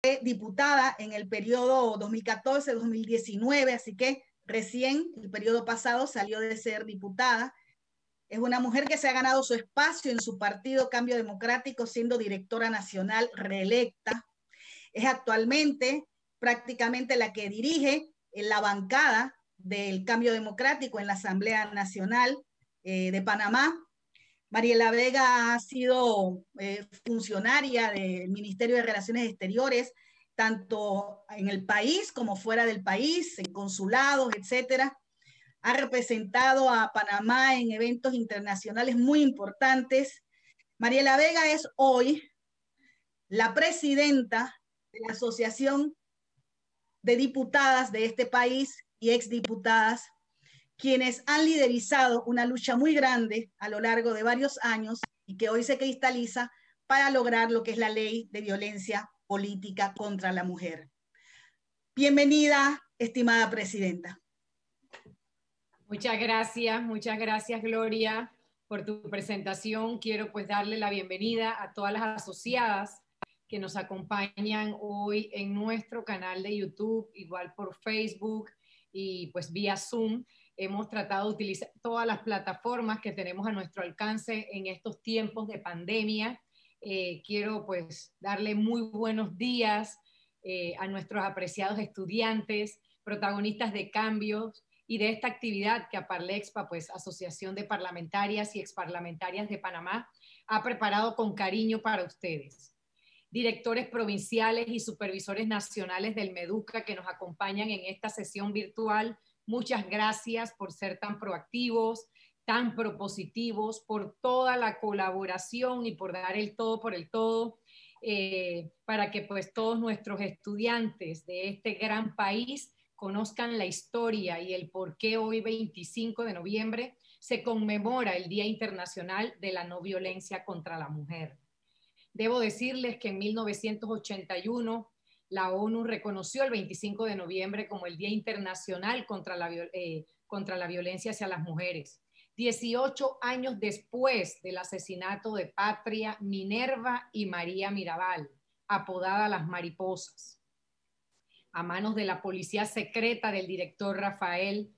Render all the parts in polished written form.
diputada en el periodo 2014-2019, así que recién el periodo pasado salió de ser diputada. Es una mujer que se ha ganado su espacio en su partido Cambio Democrático, siendo directora nacional reelecta. Es actualmente prácticamente la que dirige la bancada del Cambio Democrático en la Asamblea Nacional de Panamá. Mariela Vega ha sido funcionaria del Ministerio de Relaciones Exteriores, tanto en el país como fuera del país, en consulados, etcétera. Ha representado a Panamá en eventos internacionales muy importantes. Mariela Vega es hoy la presidenta de la Asociación de Diputadas de este país y exdiputadas, quienes han liderizado una lucha muy grande a lo largo de varios años y que hoy se cristaliza para lograr lo que es la ley de violencia política contra la mujer. Bienvenida, estimada presidenta. Muchas gracias Gloria por tu presentación. Quiero pues darle la bienvenida a todas las asociadas que nos acompañan hoy en nuestro canal de YouTube, igual por Facebook y pues vía Zoom. Hemos tratado de utilizar todas las plataformas que tenemos a nuestro alcance en estos tiempos de pandemia. Quiero pues darle muy buenos días a nuestros apreciados estudiantes, protagonistas de cambios y de esta actividad que APARLEXPA, pues Asociación de Parlamentarias y Exparlamentarias de Panamá, ha preparado con cariño para ustedes. Directores provinciales y supervisores nacionales del MEDUCA que nos acompañan en esta sesión virtual, muchas gracias por ser tan proactivos, tan propositivos, por toda la colaboración y por dar el todo por el todo, para que pues todos nuestros estudiantes de este gran país conozcan la historia y el por qué hoy 25 de noviembre se conmemora el Día Internacional de la No Violencia contra la Mujer. Debo decirles que en 1981 la ONU reconoció el 25 de noviembre como el Día Internacional contra la Violencia hacia las Mujeres. 18 años después del asesinato de Patria, Minerva y María Mirabal, apodada Las Mariposas, a manos de la policía secreta del director Rafael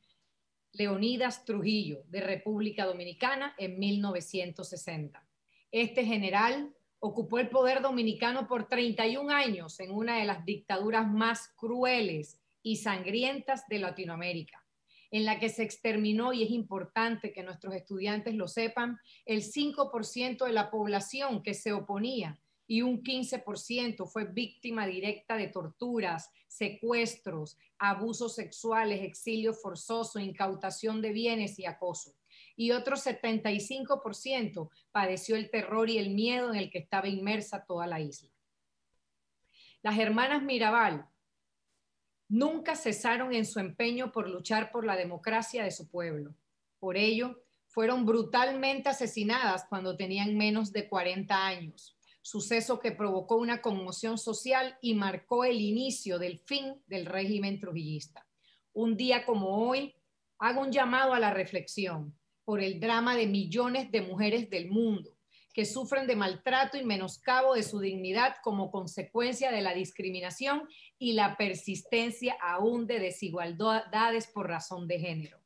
Leonidas Trujillo de República Dominicana en 1960. Este general ocupó el poder dominicano por 31 años en una de las dictaduras más crueles y sangrientas de Latinoamérica, en la que se exterminó, y es importante que nuestros estudiantes lo sepan, el 5% de la población que se oponía y un 15% fue víctima directa de torturas, secuestros, abusos sexuales, exilio forzoso, incautación de bienes y acoso. Y otro 75% padeció el terror y el miedo en el que estaba inmersa toda la isla. Las hermanas Mirabal nunca cesaron en su empeño por luchar por la democracia de su pueblo. Por ello, fueron brutalmente asesinadas cuando tenían menos de 40 años. Suceso que provocó una conmoción social y marcó el inicio del fin del régimen trujillista. Un día como hoy, hago un llamado a la reflexión por el drama de millones de mujeres del mundo que sufren de maltrato y menoscabo de su dignidad como consecuencia de la discriminación y la persistencia aún de desigualdades por razón de género.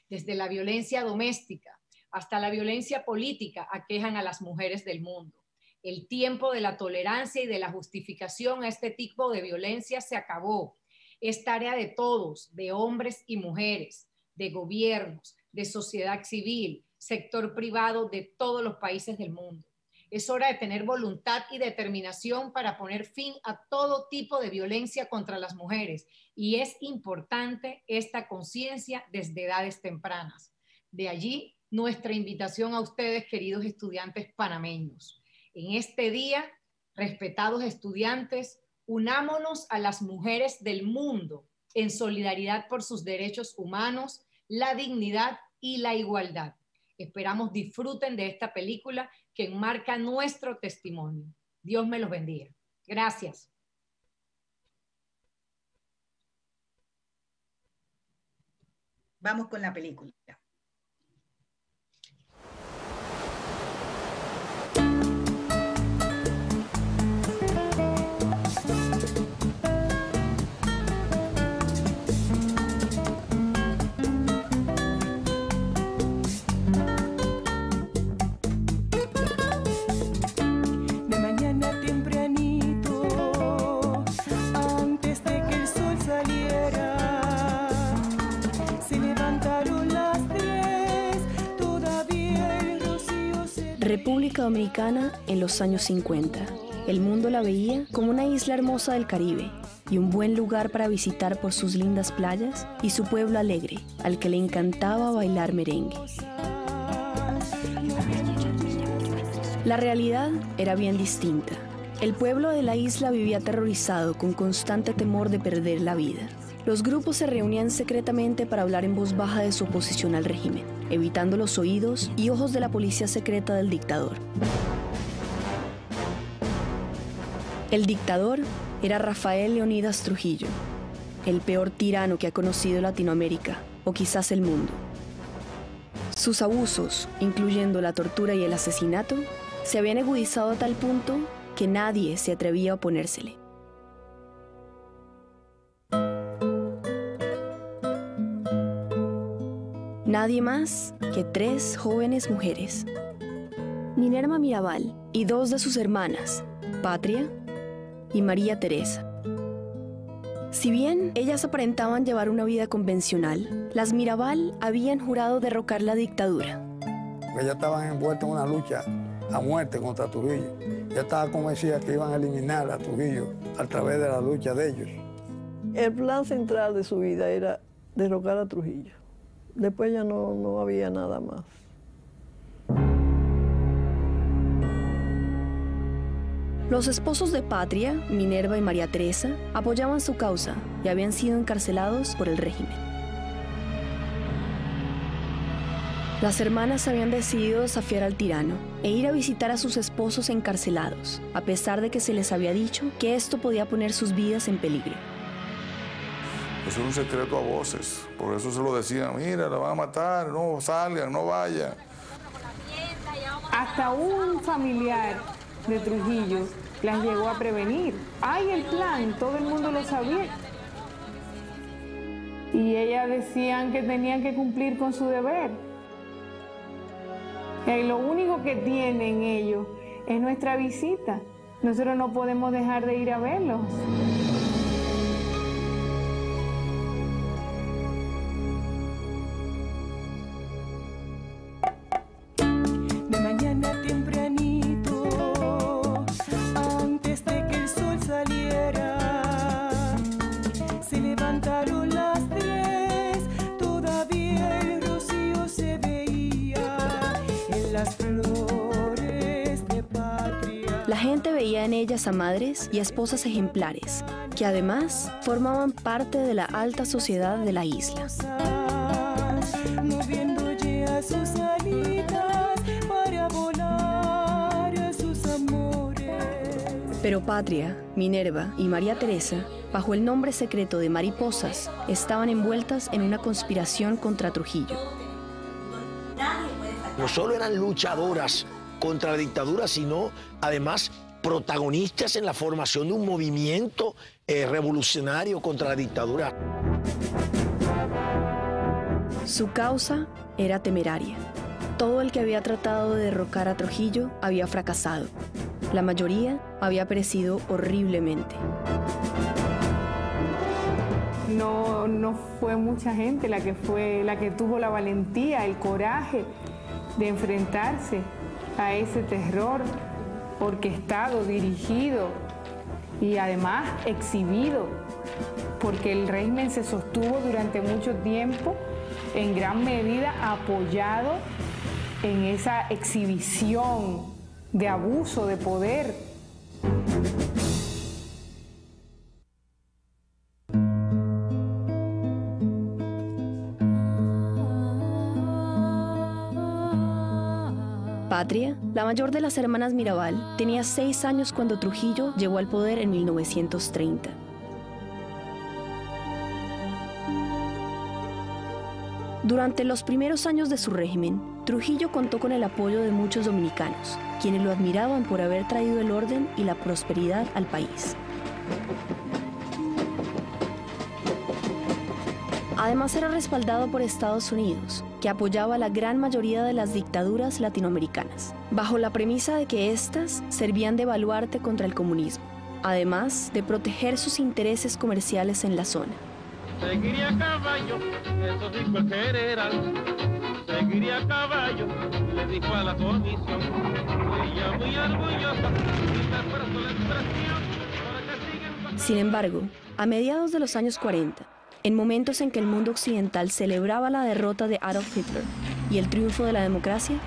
Desde la violencia doméstica hasta la violencia política aquejan a las mujeres del mundo. El tiempo de la tolerancia y de la justificación a este tipo de violencia se acabó. Es tarea de todos, de hombres y mujeres, de gobiernos, de sociedad civil, sector privado de todos los países del mundo. Es hora de tener voluntad y determinación para poner fin a todo tipo de violencia contra las mujeres, y es importante esta conciencia desde edades tempranas. De allí nuestra invitación a ustedes, queridos estudiantes panameños. En este día, respetados estudiantes, unámonos a las mujeres del mundo en solidaridad por sus derechos humanos, la dignidad y la igualdad. Esperamos disfruten de esta película que enmarca nuestro testimonio. Dios me los bendiga. Gracias. Vamos con la película. República Dominicana en los años 50. El mundo la veía como una isla hermosa del Caribe y un buen lugar para visitar por sus lindas playas y su pueblo alegre, al que le encantaba bailar merengue. La realidad era bien distinta. El pueblo de la isla vivía aterrorizado con constante temor de perder la vida. Los grupos se reunían secretamente para hablar en voz baja de su oposición al régimen, evitando los oídos y ojos de la policía secreta del dictador. El dictador era Rafael Leónidas Trujillo, el peor tirano que ha conocido Latinoamérica, o quizás el mundo. Sus abusos, incluyendo la tortura y el asesinato, se habían agudizado a tal punto que nadie se atrevía a oponérsele. Nadie más que 3 jóvenes mujeres: Minerva Mirabal y 2 de sus hermanas, Patria y María Teresa. Si bien ellas aparentaban llevar una vida convencional, las Mirabal habían jurado derrocar la dictadura. Ellas estaban envueltas en una lucha a muerte contra Trujillo. Ya estaba convencida que iban a eliminar a Trujillo a través de la lucha de ellos. El plan central de su vida era derrocar a Trujillo. Después ya no había nada más. Los esposos de Patria, Minerva y María Teresa, apoyaban su causa y habían sido encarcelados por el régimen. Las hermanas habían decidido desafiar al tirano e ir a visitar a sus esposos encarcelados, a pesar de que se les había dicho que esto podía poner sus vidas en peligro. Eso era un secreto a voces, por eso se lo decían: mira, la van a matar, no salgan, no vayan. Hasta un familiar de Trujillo las llegó a prevenir. Hay el plan, todo el mundo lo sabía. Y ellas decían que tenían que cumplir con su deber. Y lo único que tienen ellos es nuestra visita. Nosotros no podemos dejar de ir a verlos. De mañana tempranito, antes de que el sol saliera, se levantaron las 3, todavía el rocío se veía en las flores de Patria. La gente veía en ellas a madres y a esposas ejemplares, que además formaban parte de la alta sociedad de la isla. Moviendo ya sus alitas para volar a sus amores. Pero Patria, Minerva y María Teresa, bajo el nombre secreto de mariposas, estaban envueltas en una conspiración contra Trujillo. No solo eran luchadoras contra la dictadura, sino además protagonistas en la formación de un movimiento revolucionario contra la dictadura. Su causa era temeraria. Todo el que había tratado de derrocar a Trujillo había fracasado. La mayoría había perecido horriblemente. No fue mucha gente la que tuvo la valentía, el coraje de enfrentarse a ese terror orquestado, dirigido y además exhibido, porque el régimen se sostuvo durante mucho tiempo en gran medida apoyado en esa exhibición de abuso de poder. Patria, la mayor de las hermanas Mirabal, tenía 6 años cuando Trujillo llegó al poder en 1930. Durante los primeros años de su régimen, Trujillo contó con el apoyo de muchos dominicanos, quienes lo admiraban por haber traído el orden y la prosperidad al país. Además, era respaldado por Estados Unidos, que apoyaba a la gran mayoría de las dictaduras latinoamericanas, bajo la premisa de que éstas servían de baluarte contra el comunismo, además de proteger sus intereses comerciales en la zona. Seguiría a caballo, eso sí cualquier general. seguiré a caballo, le dijo a la comisión. Ella muy orgullosa, y me esfuerzo la expresión para que sigan. Sin embargo, a mediados de los años 40, en momentos en que el mundo occidental celebraba la derrota de Adolf Hitler y el triunfo de la democracia,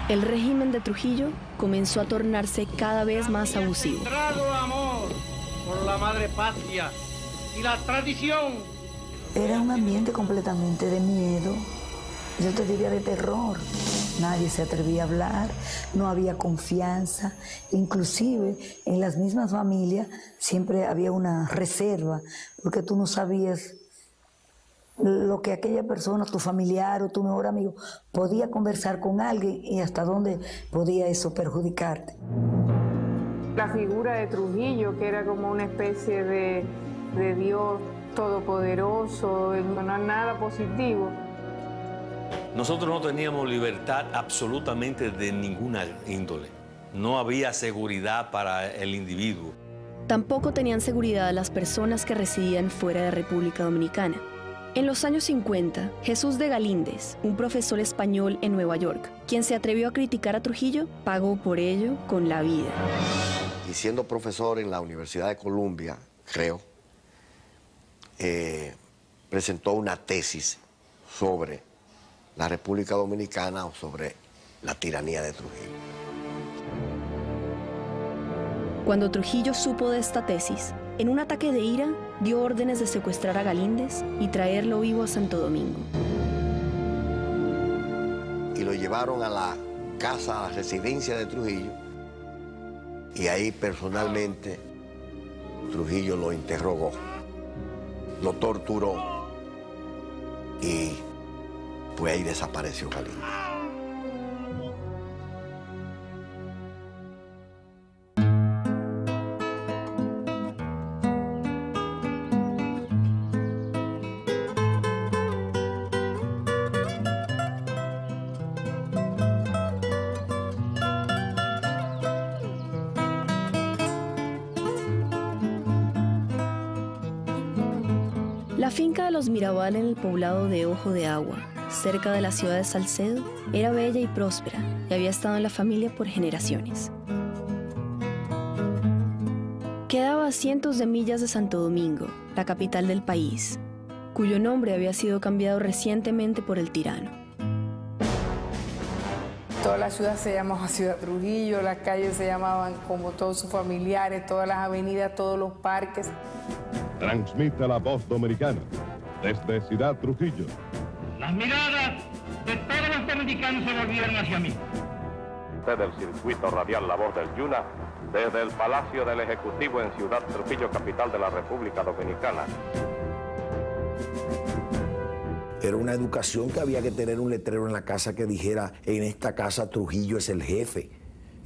el régimen de Trujillo comenzó a tornarse cada vez más abusivo. Amor por la madre patria y la tradición. Era un ambiente completamente de miedo, yo te diría de terror. Nadie se atrevía a hablar, no había confianza, inclusive en las mismas familias siempre había una reserva, porque tú no sabías lo que aquella persona, tu familiar o tu mejor amigo, podía conversar con alguien y hasta dónde podía eso perjudicarte. La figura de Trujillo, que era como una especie de Dios todopoderoso, no es nada positivo. Nosotros no teníamos libertad absolutamente de ninguna índole. No había seguridad para el individuo. Tampoco tenían seguridad las personas que residían fuera de República Dominicana. En los años 50, Jesús de Galíndez, un profesor español en Nueva York, quien se atrevió a criticar a Trujillo, pagó por ello con la vida. Y siendo profesor en la Universidad de Columbia, creo, presentó una tesis sobre la República Dominicana o sobre la tiranía de Trujillo. Cuando Trujillo supo de esta tesis, en un ataque de ira, dio órdenes de secuestrar a Galíndez y traerlo vivo a Santo Domingo. Y lo llevaron a la casa, a la residencia de Trujillo, y ahí personalmente Trujillo lo interrogó, lo torturó y pues ahí desapareció Galíndez. La finca de los Mirabal en el poblado de Ojo de Agua, cerca de la ciudad de Salcedo, era bella y próspera y había estado en la familia por generaciones. Quedaba a cientos de millas de Santo Domingo, la capital del país, cuyo nombre había sido cambiado recientemente por el tirano. Toda la ciudad se llamaba Ciudad Trujillo, las calles se llamaban como todos sus familiares, todas las avenidas, todos los parques. Transmite la voz dominicana desde Ciudad Trujillo. Las miradas de todos los dominicanos se volvieron hacia mí. Desde el circuito radial La Voz del Yuna, desde el Palacio del Ejecutivo en Ciudad Trujillo, capital de la República Dominicana. Era una educación que había que tener un letrero en la casa que dijera, en esta casa Trujillo es el jefe.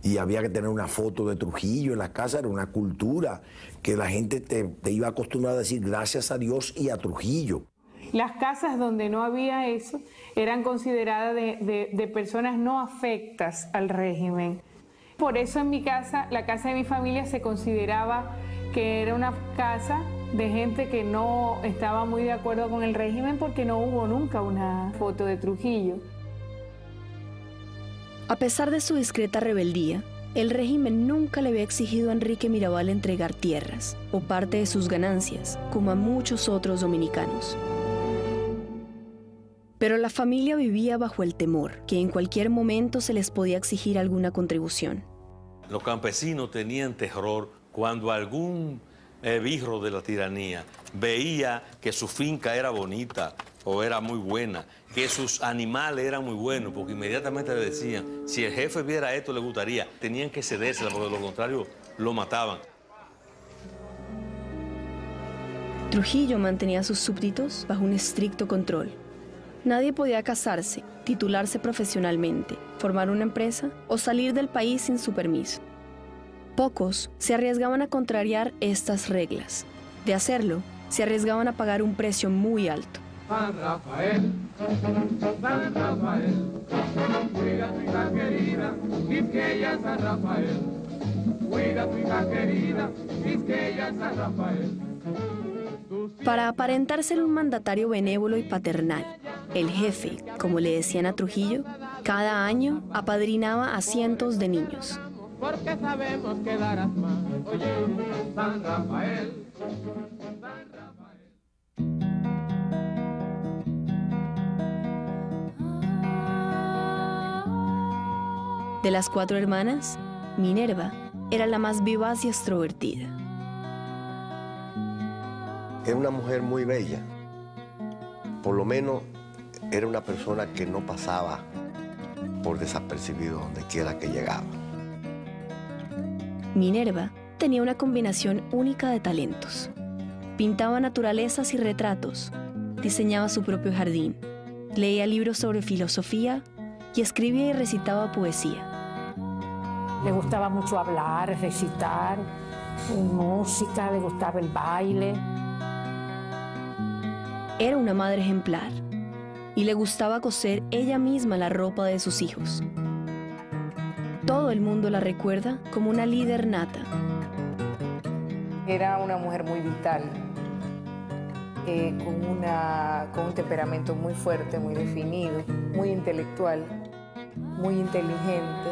Y había que tener una foto de Trujillo en la casa, era una cultura que la gente te iba acostumbrada a decir gracias a Dios y a Trujillo. Las casas donde no había eso eran consideradas de personas no afectas al régimen. Por eso en mi casa, la casa de mi familia se consideraba que era una casa de gente que no estaba muy de acuerdo con el régimen porque no hubo nunca una foto de Trujillo. A pesar de su discreta rebeldía, el régimen nunca le había exigido a Enrique Mirabal entregar tierras o parte de sus ganancias, como a muchos otros dominicanos. Pero la familia vivía bajo el temor que en cualquier momento se les podía exigir alguna contribución. Los campesinos tenían terror cuando algún birro de la tiranía veía que su finca era bonita o era muy buena, que sus animales eran muy buenos, porque inmediatamente le decían, si el jefe viera esto le gustaría, tenían que cedérsela, porque de lo contrario lo mataban. Trujillo mantenía a sus súbditos bajo un estricto control. Nadie podía casarse, titularse profesionalmente, formar una empresa o salir del país sin su permiso. Pocos se arriesgaban a contrariar estas reglas. De hacerlo, se arriesgaban a pagar un precio muy alto. San Rafael, cuida tu hija querida, Quisqueya San Rafael, cuida tu hija querida, Quisqueya San Rafael. Para aparentar ser un mandatario benévolo y paternal, el jefe, como le decían a Trujillo, cada año apadrinaba a cientos de niños. Porque sabemos que darás más. Oye, San Rafael. De las 4 hermanas, Minerva era la más vivaz y extrovertida. Era una mujer muy bella. Por lo menos era una persona que no pasaba por desapercibido donde quiera que llegaba. Minerva tenía una combinación única de talentos. Pintaba naturalezas y retratos, diseñaba su propio jardín, leía libros sobre filosofía y escribía y recitaba poesía. Le gustaba mucho hablar, recitar, música, le gustaba el baile. Era una madre ejemplar y le gustaba coser ella misma la ropa de sus hijos. Todo el mundo la recuerda como una líder nata. Era una mujer muy vital, con un temperamento muy fuerte, muy definido, muy intelectual, muy inteligente,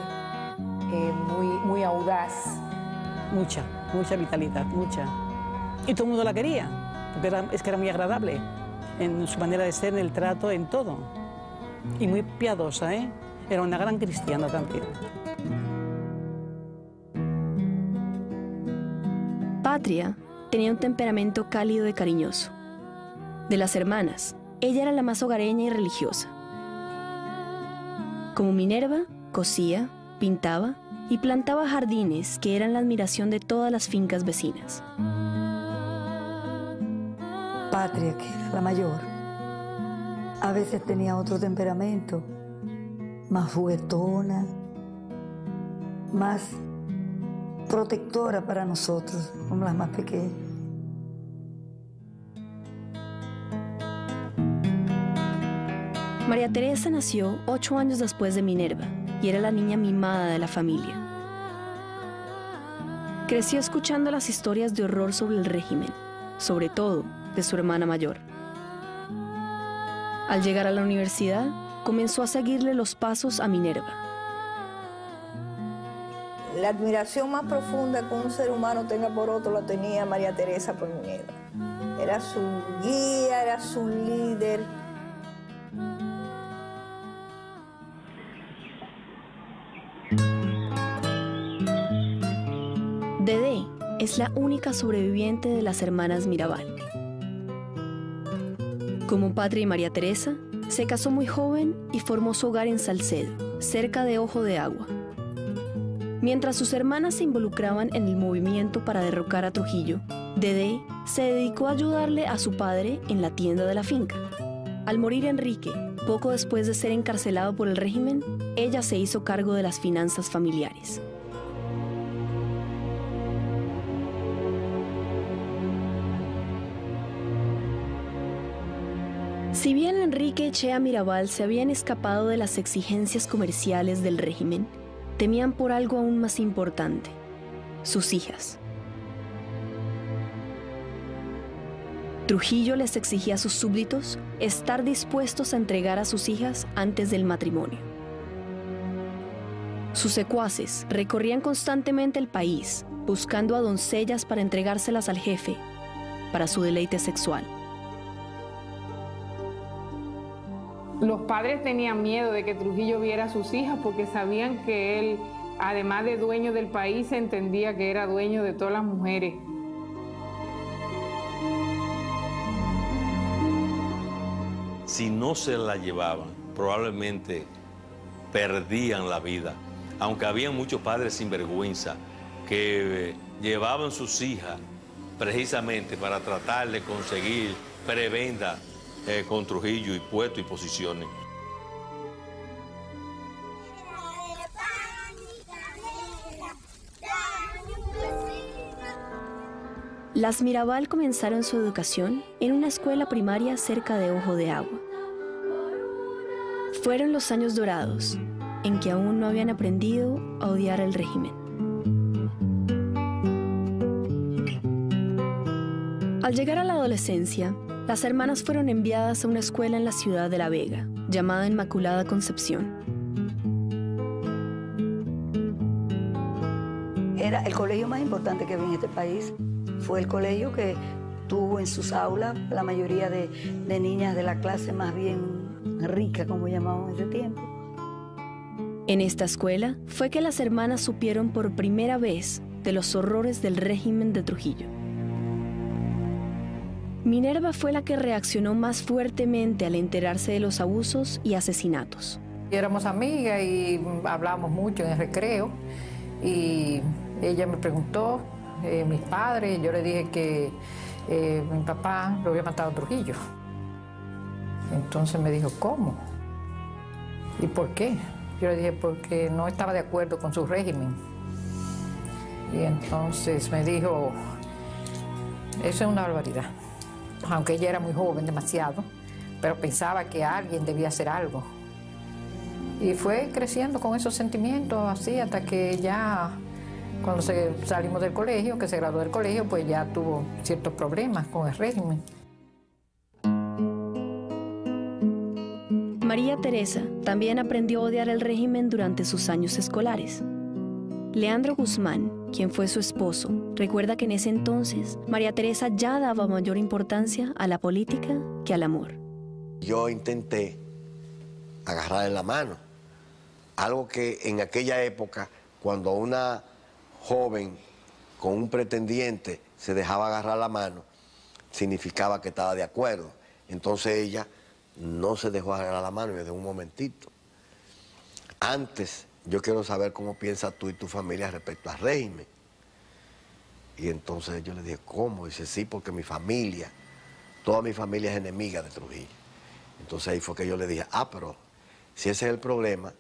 muy audaz. Mucha vitalidad, mucha. Y todo el mundo la quería, porque era muy agradable en su manera de ser, en el trato, en todo. Y muy piadosa, ¿eh? Era una gran cristiana también. Patria tenía un temperamento cálido y cariñoso. De las hermanas, ella era la más hogareña y religiosa. Como Minerva, cosía, pintaba y plantaba jardines que eran la admiración de todas las fincas vecinas. Patria, que era la mayor, a veces tenía otro temperamento, más juguetona, más protectora para nosotros, como las más pequeñas. María Teresa nació 8 años después de Minerva y era la niña mimada de la familia. Creció escuchando las historias de horror sobre el régimen, sobre todo de su hermana mayor. Al llegar a la universidad, comenzó a seguirle los pasos a Minerva. La admiración más profunda que un ser humano tenga por otro la tenía María Teresa por Minerva. Era su guía, era su líder. Dedé es la única sobreviviente de las hermanas Mirabal. Como Patria y María Teresa, se casó muy joven y formó su hogar en Salcedo, cerca de Ojo de Agua. Mientras sus hermanas se involucraban en el movimiento para derrocar a Trujillo, Dedé se dedicó a ayudarle a su padre en la tienda de la finca. Al morir Enrique, poco después de ser encarcelado por el régimen, ella se hizo cargo de las finanzas familiares. Si bien Enrique y Chea Mirabal se habían escapado de las exigencias comerciales del régimen, temían por algo aún más importante: sus hijas. Trujillo les exigía a sus súbditos estar dispuestos a entregar a sus hijas antes del matrimonio. Sus secuaces recorrían constantemente el país buscando a doncellas para entregárselas al jefe para su deleite sexual. Los padres tenían miedo de que Trujillo viera a sus hijas porque sabían que él, además de dueño del país, entendía que era dueño de todas las mujeres. Si no se la llevaban, probablemente perdían la vida. Aunque había muchos padres sinvergüenza que llevaban sus hijas precisamente para tratar de conseguir prebenda con Trujillo y puestos y posiciones. Las Mirabal comenzaron su educación en una escuela primaria cerca de Ojo de Agua. Fueron los años dorados, en que aún no habían aprendido a odiar el régimen. Al llegar a la adolescencia, las hermanas fueron enviadas a una escuela en la ciudad de La Vega, llamada Inmaculada Concepción. Era el colegio más importante que había en este país. Fue el colegio que tuvo en sus aulas la mayoría de niñas de la clase más bien rica, como llamaban en ese tiempo. En esta escuela fue que las hermanas supieron por primera vez de los horrores del régimen de Trujillo. Minerva fue la que reaccionó más fuertemente al enterarse de los abusos y asesinatos. Éramos amigas y hablábamos mucho en el recreo y ella me preguntó, mis padres, yo le dije que mi papá lo había matado a Trujillo. Entonces me dijo, ¿cómo? ¿Y por qué? Yo le dije, porque no estaba de acuerdo con su régimen. Y entonces me dijo, eso es una barbaridad. Aunque ella era muy joven, demasiado, pero pensaba que alguien debía hacer algo. Y fue creciendo con esos sentimientos así hasta que ya, cuando salimos del colegio, que se graduó del colegio, pues ya tuvo ciertos problemas con el régimen. María Teresa también aprendió a odiar el régimen durante sus años escolares. Leandro Guzmán, quien fue su esposo, recuerda que en ese entonces María Teresa ya daba mayor importancia a la política que al amor. Yo intenté agarrarle la mano, algo que en aquella época, cuando una joven con un pretendiente se dejaba agarrar la mano, significaba que estaba de acuerdo. Entonces ella no se dejó agarrar la mano y me dio un momentito. Antes, yo quiero saber cómo piensas tú y tu familia respecto al régimen. Y entonces yo le dije, ¿cómo? Dice, sí, porque mi familia, toda mi familia es enemiga de Trujillo. Entonces ahí fue que yo le dije, pero si ese es el problema,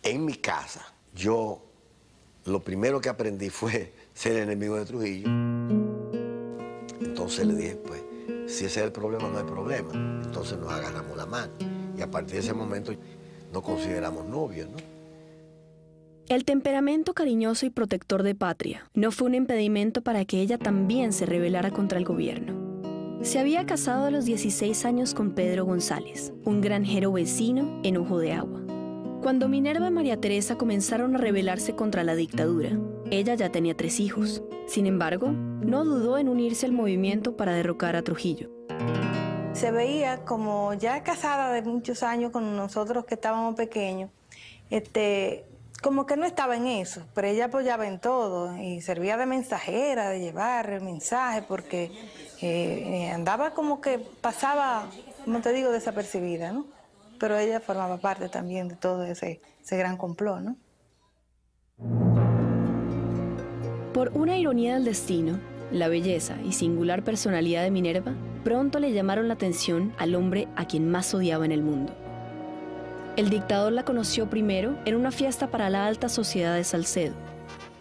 en mi casa, yo lo primero que aprendí fue ser enemigo de Trujillo. Entonces le dije, pues, si ese es el problema, no hay problema. Entonces nos agarramos la mano. Y a partir de ese momento nos consideramos novios, ¿no? El temperamento cariñoso y protector de Patria no fue un impedimento para que ella también se rebelara contra el gobierno. Se había casado a los 16 años con Pedro González, un granjero vecino en Ojo de Agua. Cuando Minerva y María Teresa comenzaron a rebelarse contra la dictadura, ella ya tenía 3 hijos. Sin embargo, no dudó en unirse al movimiento para derrocar a Trujillo. Se veía como ya casada de muchos años con nosotros que estábamos pequeños, como que no estaba en eso, pero ella apoyaba en todo y servía de mensajera, de llevar el mensaje, porque andaba como que pasaba, como te digo, desapercibida, ¿no? Pero ella formaba parte también de todo ese gran complot, ¿no? Por una ironía del destino, la belleza y singular personalidad de Minerva pronto le llamaron la atención al hombre a quien más odiaba en el mundo. El dictador la conoció primero en una fiesta para la alta sociedad de Salcedo.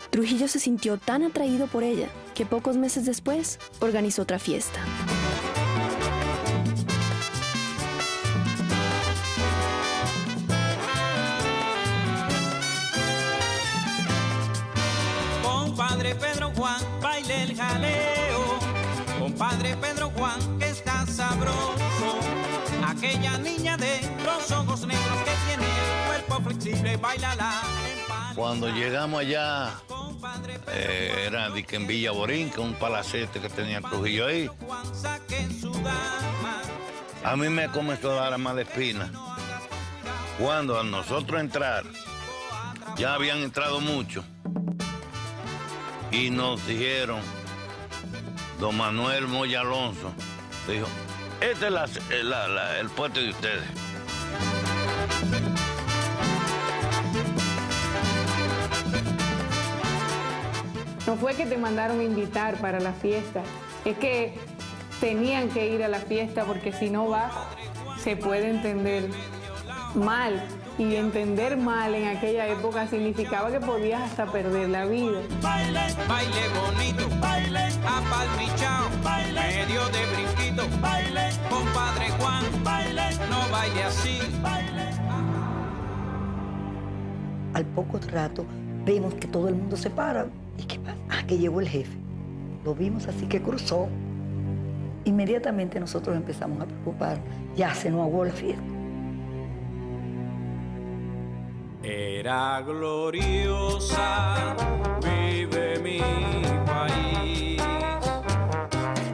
Trujillo se sintió tan atraído por ella que pocos meses después organizó otra fiesta. Compadre Pedro Juan, baile el jaleo. Compadre Pedro Juan, que está sabroso. Aquella niña de los ojos negros que tiene el cuerpo flexible, bailala. Cuando llegamos allá, era de que en Villa Borinca, un palacete que tenía Trujillo ahí. A mí me comenzó a dar a mala espina. Cuando a nosotros entrar, ya habían entrado muchos. Y nos dijeron, don Manuel Moya Alonso, dijo, este es el puesto de ustedes. No fue que te mandaron a invitar para la fiesta, es que tenían que ir a la fiesta porque si no vas, se puede entender mal. Y entender mal en aquella época significaba que podías hasta perder la vida. Baile, baile bonito, baile, apalmichao, baile, medio de brinquito, baile, compadre Juan, baile, no baile así, baile. Al poco rato vemos que todo el mundo se para. ¿Y qué pasa? Que llegó el jefe. Lo vimos así que cruzó Inmediatamente nosotros empezamos a preocupar, ya se nos aguó la fiesta. Era gloriosa, vive mi país.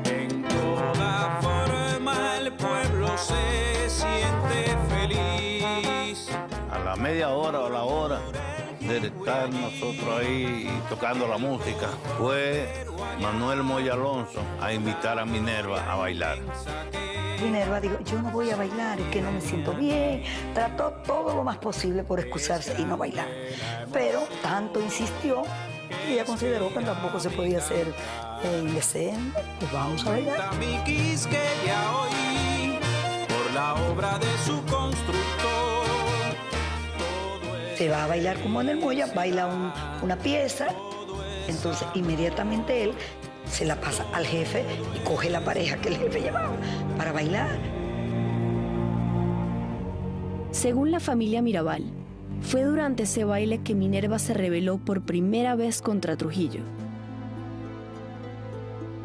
En toda forma el pueblo se siente feliz. A la media hora o la hora de estar nosotros ahí tocando la música, fue Manuel Moya Alonso a invitar a Minerva a bailar. Minerva dijo, yo no voy a bailar, es que no me siento bien. Trató todo lo más posible por excusarse y no bailar. Pero tanto insistió y ella consideró que tampoco se podía hacer indecente. Pues vamos a bailar. Mi Quisqueya hoy, por la obra de su constructor. Se va a bailar como en el Moya, baila una pieza. Entonces inmediatamente él se la pasa al jefe y coge la pareja que el jefe llevaba para bailar. Según la familia Mirabal, fue durante ese baile que Minerva se rebeló por primera vez contra Trujillo.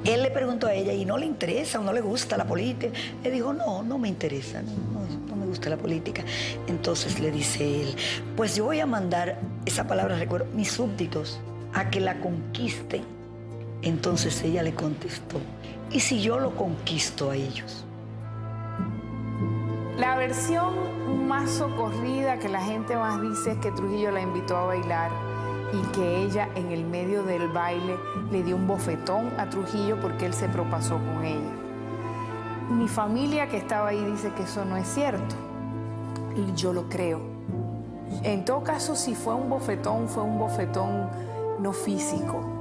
Él le preguntó a ella, ¿y no le interesa o no le gusta la política? Le dijo, no, no me interesa, no me gusta la política. Entonces le dice él, pues yo voy a mandar, esa palabra recuerdo, mis súbditos a que la conquisten. Entonces ella le contestó, ¿y si yo lo conquisto a ellos? La versión más socorrida que la gente más dice es que Trujillo la invitó a bailar y que ella en el medio del baile le dio un bofetón a Trujillo porque él se propasó con ella. Mi familia que estaba ahí dice que eso no es cierto y yo lo creo. En todo caso, si fue un bofetón no físico.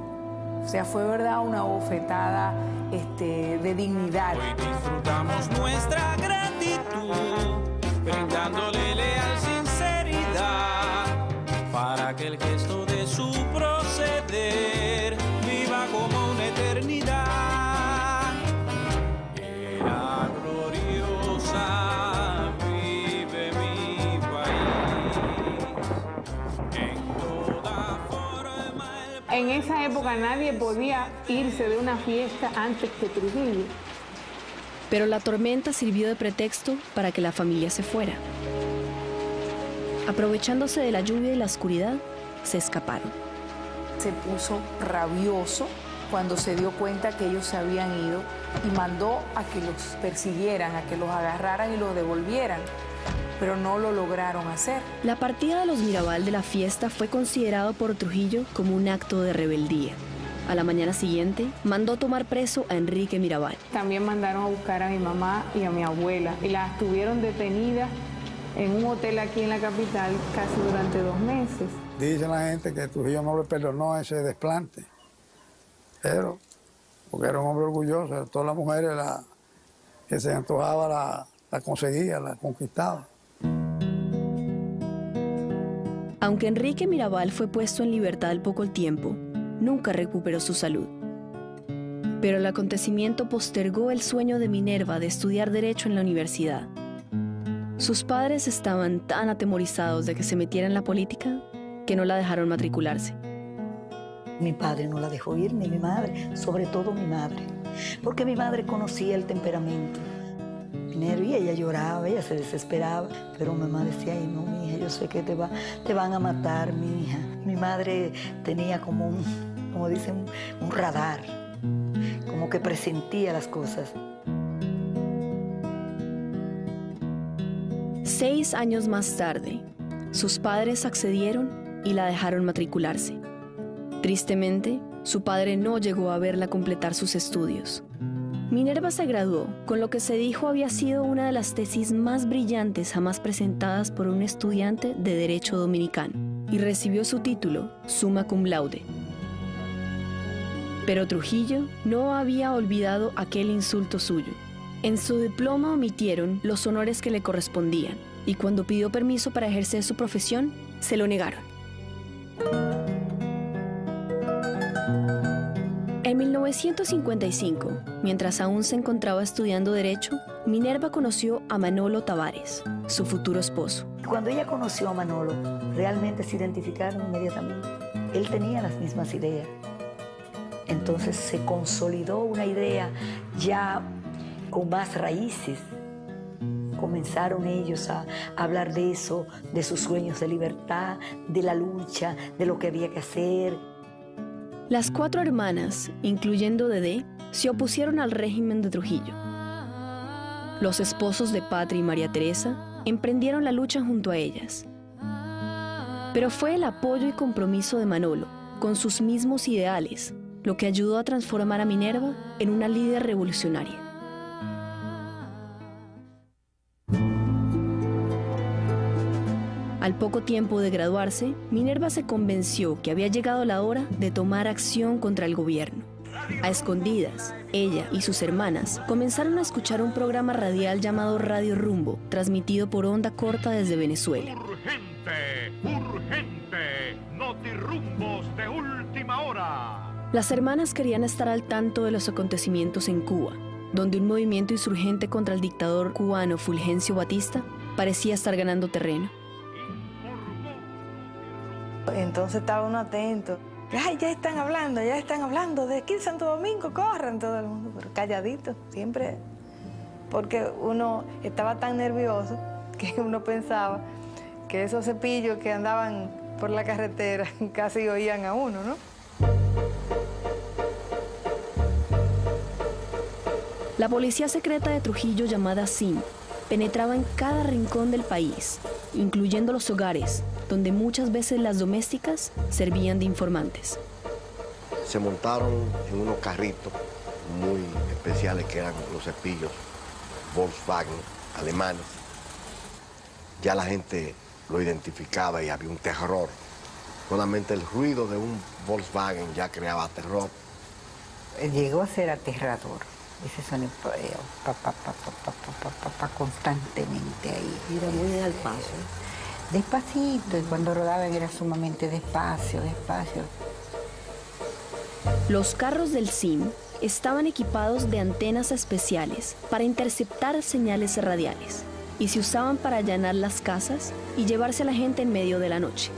O sea, fue verdad una bofetada de dignidad. Hoy disfrutamos nuestra gratitud, brindándole leal sinceridad, para que el gesto de su proceder viva como una eternidad. Era gloriosa, vive mi país. En toda forma. En esa época nadie podía irse de una fiesta antes que Trujillo. Pero la tormenta sirvió de pretexto para que la familia se fuera. Aprovechándose de la lluvia y la oscuridad, se escaparon. Se puso rabioso cuando se dio cuenta que ellos se habían ido y mandó a que los persiguieran, a que los agarraran y los devolvieran, pero no lo lograron hacer. La partida de los Mirabal de la fiesta fue considerado por Trujillo como un acto de rebeldía. A la mañana siguiente, mandó tomar preso a Enrique Mirabal. También mandaron a buscar a mi mamá y a mi abuela y las tuvieron detenidas en un hotel aquí en la capital casi durante 2 meses. Dice la gente que Trujillo no le perdonó ese desplante, pero porque era un hombre orgulloso, todas las mujeres que se antojaba la conseguía, la conquistaba. Aunque Enrique Mirabal fue puesto en libertad al poco tiempo, nunca recuperó su salud. Pero el acontecimiento postergó el sueño de Minerva de estudiar Derecho en la universidad. Sus padres estaban tan atemorizados de que se metiera en la política que no la dejaron matricularse. Mi padre no la dejó ir, ni mi madre, sobre todo mi madre, porque mi madre conocía el temperamento. Minerva, y ella lloraba, ella se desesperaba, pero mi mamá decía, ay no, mi hija, yo sé que te van a matar, mi hija. Mi madre tenía como dicen, un radar, como que presentía las cosas. 6 años más tarde, sus padres accedieron y la dejaron matricularse. Tristemente, su padre no llegó a verla completar sus estudios. Minerva se graduó con lo que se dijo había sido una de las tesis más brillantes jamás presentadas por un estudiante de Derecho dominicano y recibió su título summa cum laude. Pero Trujillo no había olvidado aquel insulto suyo. En su diploma omitieron los honores que le correspondían y cuando pidió permiso para ejercer su profesión, se lo negaron. En 1955, mientras aún se encontraba estudiando Derecho, Minerva conoció a Manolo Tavares, su futuro esposo. Cuando ella conoció a Manolo, realmente se identificaron inmediatamente. Él tenía las mismas ideas. Entonces se consolidó una idea ya con más raíces. Comenzaron ellos a hablar de eso, de sus sueños de libertad, de la lucha, de lo que había que hacer. Las 4 hermanas, incluyendo Dedé, se opusieron al régimen de Trujillo. Los esposos de Patria y María Teresa emprendieron la lucha junto a ellas. Pero fue el apoyo y compromiso de Manolo, con sus mismos ideales, lo que ayudó a transformar a Minerva en una líder revolucionaria. Al poco tiempo de graduarse, Minerva se convenció que había llegado la hora de tomar acción contra el gobierno. A escondidas, ella y sus hermanas comenzaron a escuchar un programa radial llamado Radio Rumbo, transmitido por onda corta desde Venezuela. ¡Urgente! ¡Notirumbos de última hora! Las hermanas querían estar al tanto de los acontecimientos en Cuba, donde un movimiento insurgente contra el dictador cubano Fulgencio Batista parecía estar ganando terreno. Entonces estaba uno atento. Ay, ya están hablando de aquí en Santo Domingo, corren todo el mundo, pero calladito, siempre, porque uno estaba tan nervioso que uno pensaba que esos cepillos que andaban por la carretera casi oían a uno, ¿no? La policía secreta de Trujillo, llamada SIM, penetraba en cada rincón del país, incluyendo los hogares, donde muchas veces las domésticas servían de informantes. Se montaron en unos carritos muy especiales que eran los cepillos Volkswagen alemanes. Ya la gente lo identificaba y había un terror. Solamente el ruido de un Volkswagen ya creaba terror. Llegó a ser aterrador. Ese sonido constantemente ahí. Era muy al paso. Despacito, y cuando rodaban era sumamente despacio, despacio. Los carros del SIM estaban equipados de antenas especiales para interceptar señales radiales y se usaban para allanar las casas y llevarse a la gente en medio de la noche.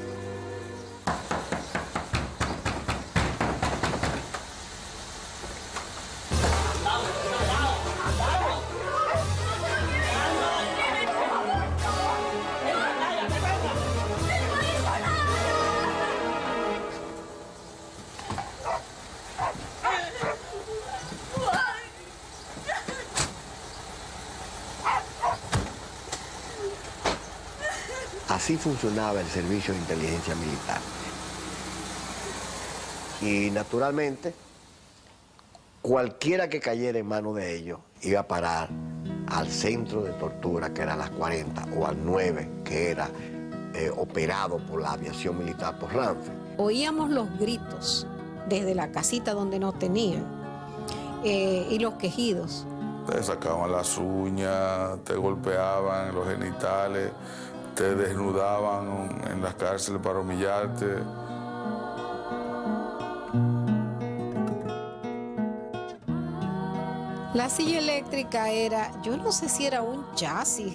Así funcionaba el servicio de inteligencia militar. Y naturalmente, cualquiera que cayera en manos de ellos iba a parar al centro de tortura, que era las 40, o al 9, que era operado por la aviación militar por Ramfel. Oíamos los gritos desde la casita donde nos tenían y los quejidos. Te sacaban las uñas, te golpeaban los genitales, te desnudaban en las cárceles para humillarte. La silla eléctrica era, yo no sé si era un chasis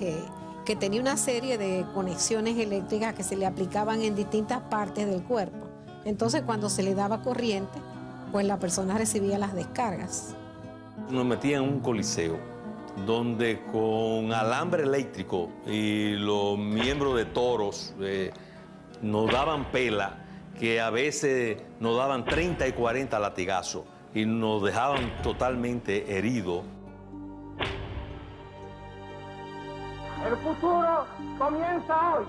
que tenía una serie de conexiones eléctricas que se le aplicaban en distintas partes del cuerpo. Entonces cuando se le daba corriente, pues la persona recibía las descargas. Nos metían en un coliseo donde con alambre eléctrico y los miembros de toros nos daban pela, que a veces nos daban 30 y 40 latigazos y nos dejaban totalmente heridos. El futuro comienza hoy.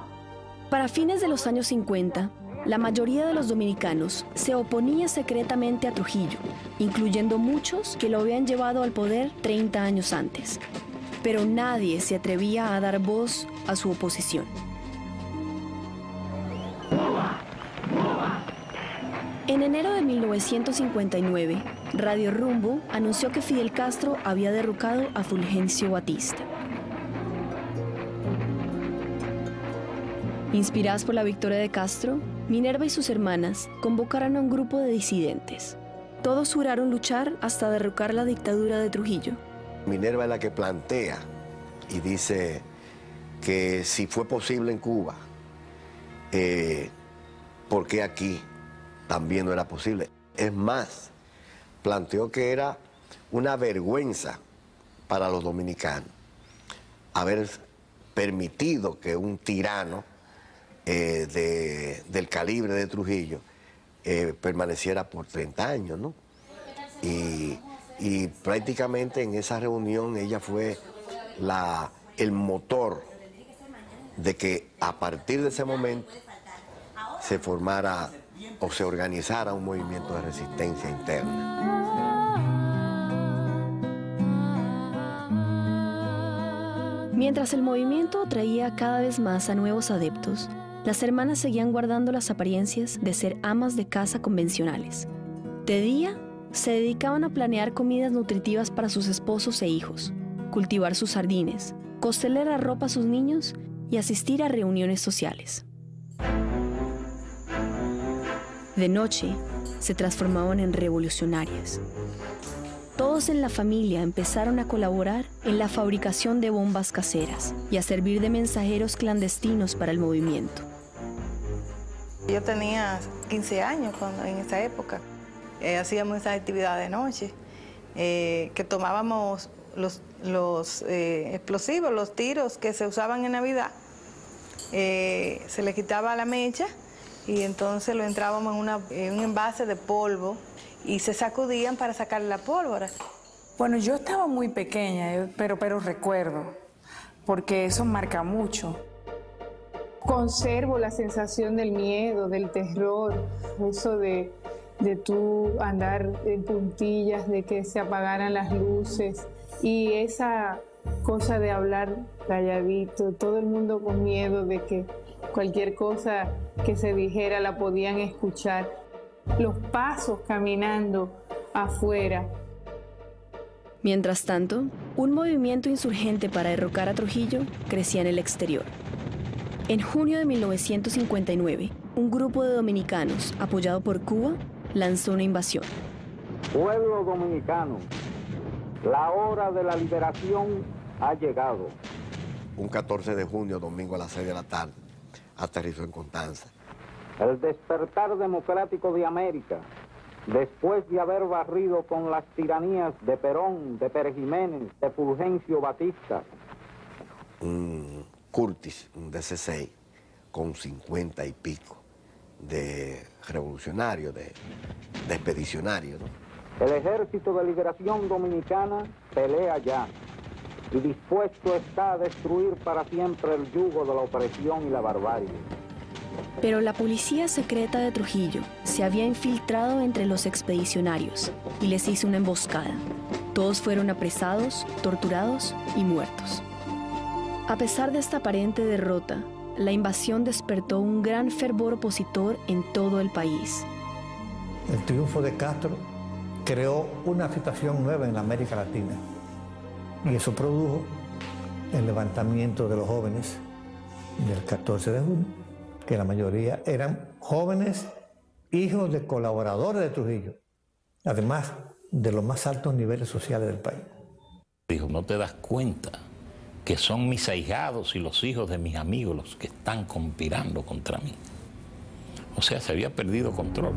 Para fines de los años 50, la mayoría de los dominicanos se oponía secretamente a Trujillo, incluyendo muchos que lo habían llevado al poder 30 años antes. Pero nadie se atrevía a dar voz a su oposición. En enero de 1959, Radio Rumbo anunció que Fidel Castro había derrocado a Fulgencio Batista. Inspiradas por la victoria de Castro, Minerva y sus hermanas convocaron a un grupo de disidentes. Todos juraron luchar hasta derrocar la dictadura de Trujillo. Minerva es la que plantea y dice que si fue posible en Cuba, ¿por qué aquí también no era posible? Es más, planteó que era una vergüenza para los dominicanos haber permitido que un tirano del calibre de Trujillo permaneciera por 30 años, ¿no? Y prácticamente en esa reunión ella fue el motor de que a partir de ese momento se formara o se organizara un movimiento de resistencia interna. Mientras el movimiento atraía cada vez más a nuevos adeptos, las hermanas seguían guardando las apariencias de ser amas de casa convencionales. De día, se dedicaban a planear comidas nutritivas para sus esposos e hijos, cultivar sus jardines, coserle la ropa a sus niños y asistir a reuniones sociales. De noche, se transformaban en revolucionarias. Todos en la familia empezaron a colaborar en la fabricación de bombas caseras y a servir de mensajeros clandestinos para el movimiento. Yo tenía 15 años en esa época. Hacíamos esa actividad de noche, que tomábamos los explosivos, los tiros que se usaban en Navidad. Se le quitaba la mecha y entonces lo entrábamos en un envase de polvo y se sacudían para sacar la pólvora. Bueno, yo estaba muy pequeña, pero recuerdo, porque eso marca mucho. Conservo la sensación del miedo, del terror, eso de tú andar en puntillas, de que se apagaran las luces y esa cosa de hablar calladito, todo el mundo con miedo de que cualquier cosa que se dijera la podían escuchar. Los pasos caminando afuera. Mientras tanto, un movimiento insurgente para derrocar a Trujillo crecía en el exterior. En junio de 1959, un grupo de dominicanos, apoyado por Cuba, lanzó una invasión. Pueblo dominicano, la hora de la liberación ha llegado. Un 14 de junio, domingo a las 6 de la tarde, aterrizó en Constanza. El despertar democrático de América, después de haber barrido con las tiranías de Perón, de Pérez Jiménez, de Fulgencio Batista. Un Curtis, un DC-6, con 50 y pico de revolucionarios, de expedicionarios, ¿no? El Ejército de Liberación Dominicana pelea ya y dispuesto está a destruir para siempre el yugo de la opresión y la barbarie. Pero la policía secreta de Trujillo se había infiltrado entre los expedicionarios y les hizo una emboscada. Todos fueron apresados, torturados y muertos. A pesar de esta aparente derrota, la invasión despertó un gran fervor opositor en todo el país. El triunfo de Castro creó una situación nueva en la América Latina y eso produjo el levantamiento de los jóvenes del 14 de junio, que la mayoría eran jóvenes hijos de colaboradores de Trujillo, además de los más altos niveles sociales del país. Dijo, ¿no te das cuenta que son mis ahijados y los hijos de mis amigos los que están conspirando contra mí? O sea, se había perdido control.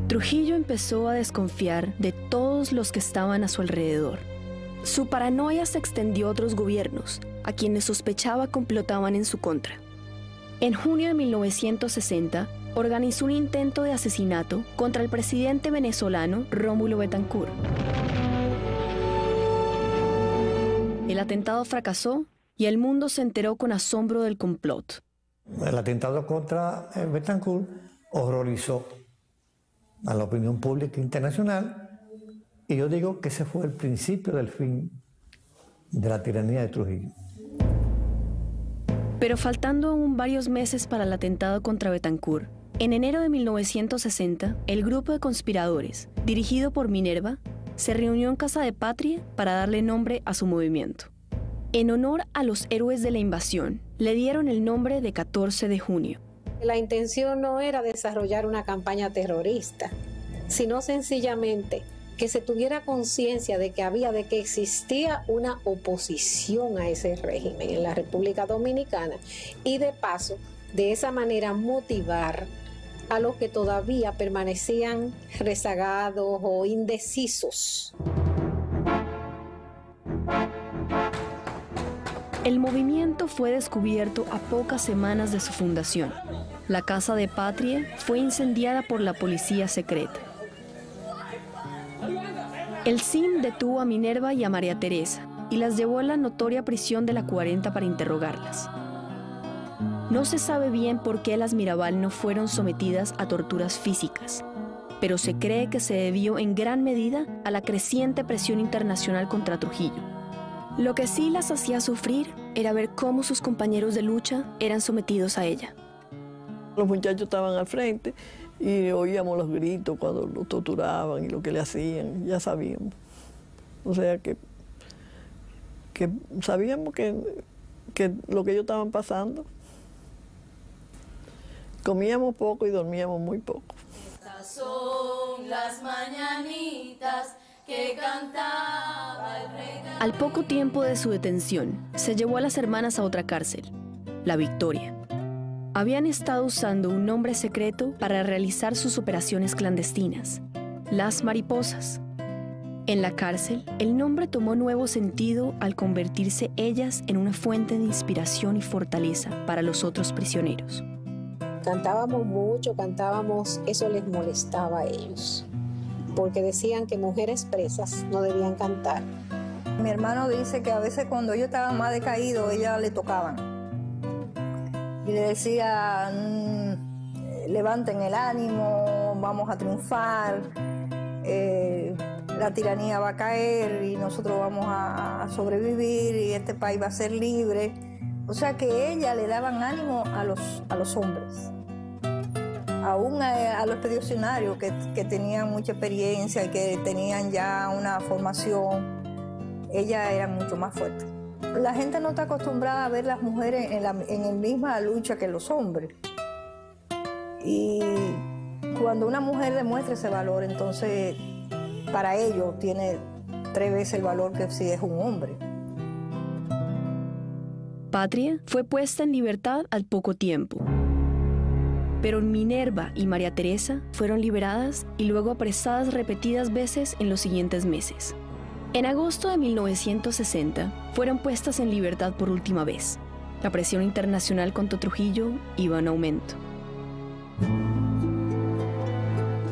Trujillo empezó a desconfiar de todos los que estaban a su alrededor. Su paranoia se extendió a otros gobiernos, a quienes sospechaba complotaban en su contra. En junio de 1960, organizó un intento de asesinato contra el presidente venezolano Rómulo Betancourt. El atentado fracasó y el mundo se enteró con asombro del complot. El atentado contra Betancourt horrorizó a la opinión pública internacional y yo digo que ese fue el principio del fin de la tiranía de Trujillo. Pero faltando aún varios meses para el atentado contra Betancourt, en enero de 1960, el grupo de conspiradores, dirigido por Minerva, se reunió en Casa de Patria para darle nombre a su movimiento. En honor a los héroes de la invasión, le dieron el nombre de 14 de junio. La intención no era desarrollar una campaña terrorista, sino sencillamente que se tuviera conciencia de que existía una oposición a ese régimen en la República Dominicana y de paso, de esa manera motivar a los que todavía permanecían rezagados o indecisos. El movimiento fue descubierto a pocas semanas de su fundación. La casa de Patria fue incendiada por la policía secreta. El CIM detuvo a Minerva y a María Teresa y las llevó a la notoria prisión de la 40 para interrogarlas. No se sabe bien por qué las Mirabal no fueron sometidas a torturas físicas, pero se cree que se debió en gran medida a la creciente presión internacional contra Trujillo. Lo que sí las hacía sufrir era ver cómo sus compañeros de lucha eran sometidos a ella. Los muchachos estaban al frente y oíamos los gritos cuando lo torturaban y lo que le hacían, ya sabíamos. O sea que sabíamos que lo que ellos estaban pasando. Comíamos poco y dormíamos muy poco. Estas son las mañanitas que cantaba el rey. Al poco tiempo de su detención, se llevó a las hermanas a otra cárcel, La Victoria. Habían estado usando un nombre secreto para realizar sus operaciones clandestinas, Las Mariposas. En la cárcel, el nombre tomó nuevo sentido al convertirse ellas en una fuente de inspiración y fortaleza para los otros prisioneros. Cantábamos mucho, eso les molestaba a ellos, porque decían que mujeres presas no debían cantar. Mi hermano dice que a veces cuando ellos estaban más decaídos, ellas le tocaban. Y le decían, levanten el ánimo, vamos a triunfar, la tiranía va a caer y nosotros vamos a sobrevivir y este país va a ser libre. O sea que ellas le daban ánimo a los hombres. Aún a los expedicionarios que tenían mucha experiencia y que tenían ya una formación, ellas eran mucho más fuertes. La gente no está acostumbrada a ver las mujeres en la misma lucha que los hombres. Y cuando una mujer demuestra ese valor, entonces para ellos tiene 3 veces el valor que si es un hombre. Patria fue puesta en libertad al poco tiempo. Pero Minerva y María Teresa fueron liberadas y luego apresadas repetidas veces en los siguientes meses. En agosto de 1960 fueron puestas en libertad por última vez. La presión internacional contra Trujillo iba en aumento.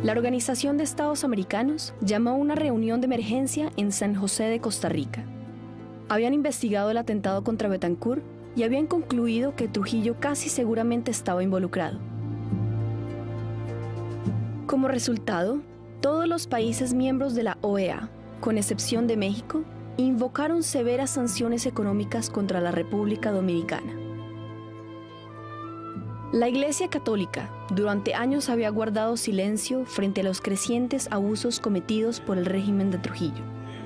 La Organización de Estados Americanos llamó a una reunión de emergencia en San José de Costa Rica. Habían investigado el atentado contra Betancourt y habían concluido que Trujillo casi seguramente estaba involucrado. Como resultado, todos los países miembros de la OEA, con excepción de México, invocaron severas sanciones económicas contra la República Dominicana. La Iglesia Católica durante años había guardado silencio frente a los crecientes abusos cometidos por el régimen de Trujillo.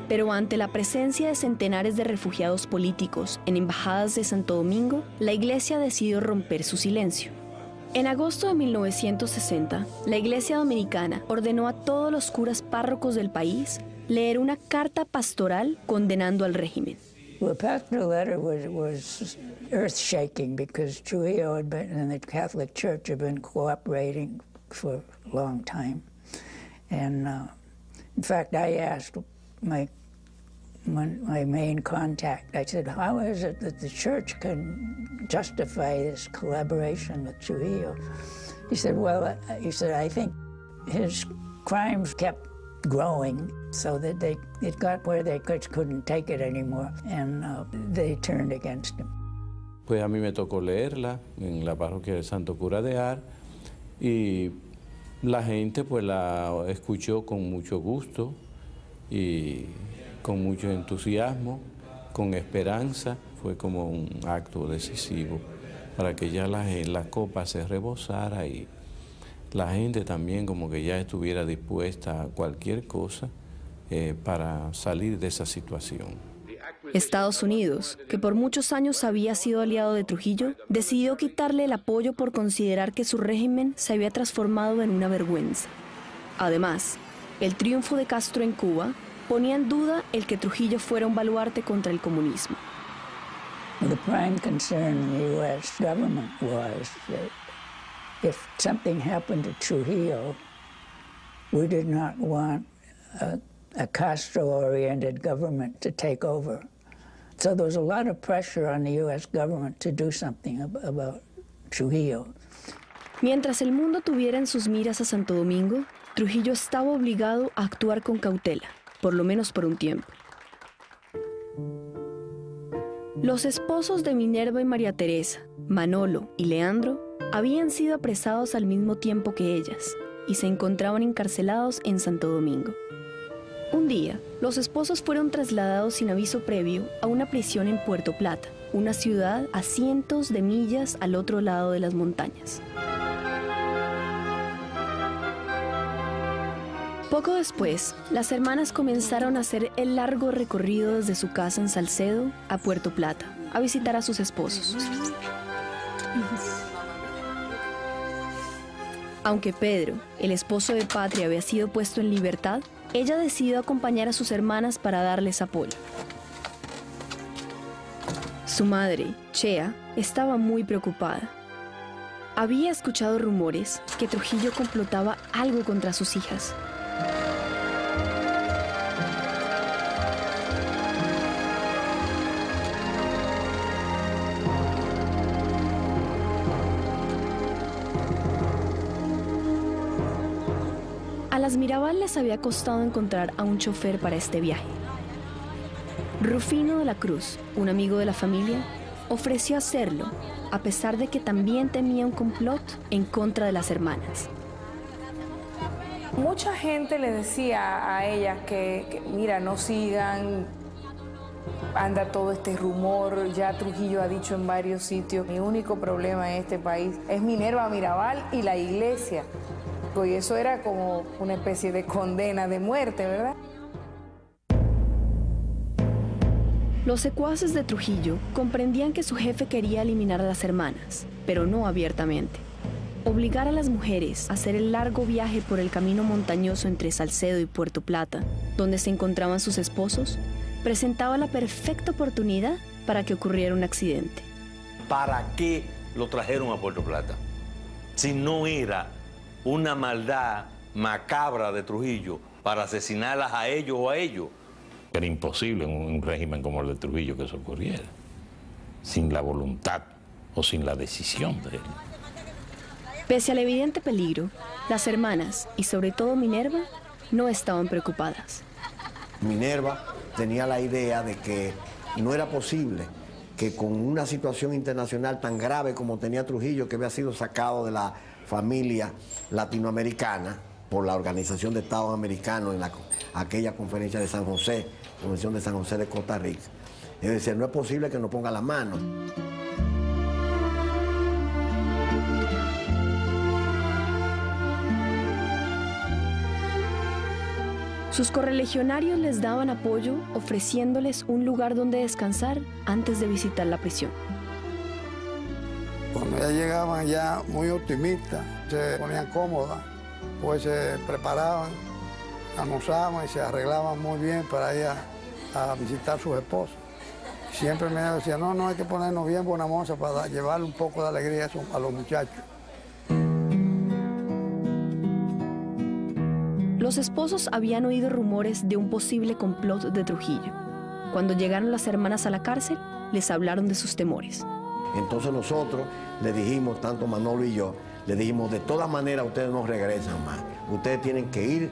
Pero ante la presencia de centenares de refugiados políticos en embajadas de Santo Domingo, la Iglesia decidió romper su silencio. En agosto de 1960, la Iglesia Dominicana ordenó a todos los curas párrocos del país leer una carta pastoral condenando al régimen. The pastoral letter was earth-shaking because Trujillo had been, and the Catholic Church had been cooperating for a long time. And in fact, I asked my main contact, I said, how is it that the church can justify this collaboration with Trujillo? He said, well, I think his crimes kept growing so that it got where they couldn't take it anymore, and they turned against him. Pues a mí me tocó leerla en la parroquia de Santo Cura de Ar y la gente pues la escuchó con mucho gusto y con mucho entusiasmo, con esperanza. Fue como un acto decisivo para que ya la copa se rebosara y la gente también como que ya estuviera dispuesta a cualquier cosa para salir de esa situación. Estados Unidos, que por muchos años había sido aliado de Trujillo, decidió quitarle el apoyo por considerar que su régimen se había transformado en una vergüenza. Además, el triunfo de Castro en Cuba ponía en duda el que Trujillo fuera un baluarte contra el comunismo. The prime concern in the U.S. government was that if something happened to Trujillo, we did not want a Castro-oriented government to take over So there was a lot of pressure on the U.S. government to do something about Trujillo. Mientras el mundo tuviera en sus miras a Santo Domingo, Trujillo estaba obligado a actuar con cautela, por lo menos por un tiempo. Los esposos de Minerva y María Teresa, Manolo y Leandro, habían sido apresados al mismo tiempo que ellas y se encontraban encarcelados en Santo Domingo. Un día, los esposos fueron trasladados sin aviso previo a una prisión en Puerto Plata, una ciudad a cientos de millas al otro lado de las montañas. Poco después, las hermanas comenzaron a hacer el largo recorrido desde su casa en Salcedo a Puerto Plata, a visitar a sus esposos. Aunque Pedro, el esposo de Patria, había sido puesto en libertad, ella decidió acompañar a sus hermanas para darles apoyo. Su madre, Chea, estaba muy preocupada. Había escuchado rumores que Trujillo complotaba algo contra sus hijas. A las Mirabal les había costado encontrar a un chofer para este viaje. Rufino de la Cruz, un amigo de la familia, ofreció hacerlo, a pesar de que también temía un complot en contra de las hermanas. Mucha gente le decía a ellas que mira, no sigan, anda todo este rumor, ya Trujillo ha dicho en varios sitios, mi único problema en este país es Minerva Mirabal y la iglesia. Y eso era como una especie de condena de muerte, ¿verdad? Los secuaces de Trujillo comprendían que su jefe quería eliminar a las hermanas, pero no abiertamente. Obligar a las mujeres a hacer el largo viaje por el camino montañoso entre Salcedo y Puerto Plata, donde se encontraban sus esposos, presentaba la perfecta oportunidad para que ocurriera un accidente. ¿Para qué lo trajeron a Puerto Plata? Si no era una maldad macabra de Trujillo para asesinarlas a ellos o a ellos. Era imposible en un régimen como el de Trujillo que eso ocurriera, sin la voluntad o sin la decisión de él. Pese al evidente peligro, las hermanas, y sobre todo Minerva, no estaban preocupadas. Minerva tenía la idea de que no era posible que con una situación internacional tan grave como tenía Trujillo, que había sido sacado de la familia latinoamericana por la Organización de Estados Americanos en aquella conferencia de San José, Convención de San José de Costa Rica. Es decir, no es posible que nos ponga la mano. Sus correligionarios les daban apoyo ofreciéndoles un lugar donde descansar antes de visitar la prisión. Cuando ya llegaban ya muy optimistas, se ponían cómodas, pues se preparaban, almorzaban y se arreglaban muy bien para ir a visitar a sus esposos. Siempre me decían, no, hay que ponernos bien buena moza para llevarle un poco de alegría a los muchachos. Los esposos habían oído rumores de un posible complot de Trujillo. Cuando llegaron las hermanas a la cárcel, les hablaron de sus temores. Entonces nosotros le dijimos, tanto Manolo y yo, le dijimos, de todas maneras ustedes no regresan más. Ustedes tienen que ir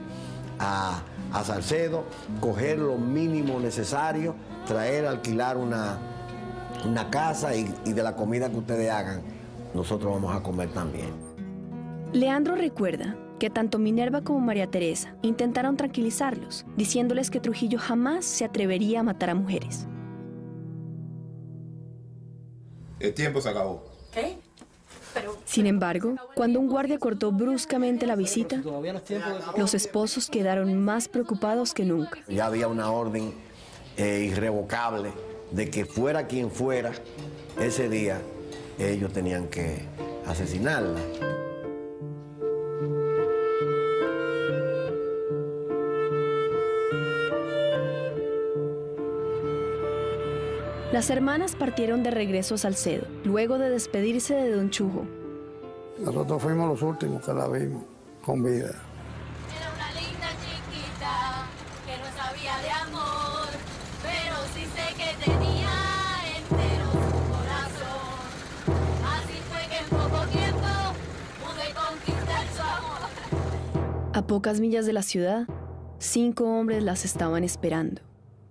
a Salcedo, coger lo mínimo necesario, traer, alquilar una casa y de la comida que ustedes hagan, nosotros vamos a comer también. Leandro recuerda que tanto Minerva como María Teresa intentaron tranquilizarlos, diciéndoles que Trujillo jamás se atrevería a matar a mujeres. El tiempo se acabó. ¿Qué? Sin embargo, cuando un guardia cortó bruscamente la visita, los esposos quedaron más preocupados que nunca. Ya había una orden irrevocable de que fuera quien fuera, ese día ellos tenían que asesinarla. Las hermanas partieron de regreso a Salcedo, luego de despedirse de don Chujo. Nosotros fuimos los últimos que la vimos con vida. Era una linda chiquita que no sabía de amor, pero sí sé que tenía pocas millas de la ciudad, 5 hombres las estaban esperando.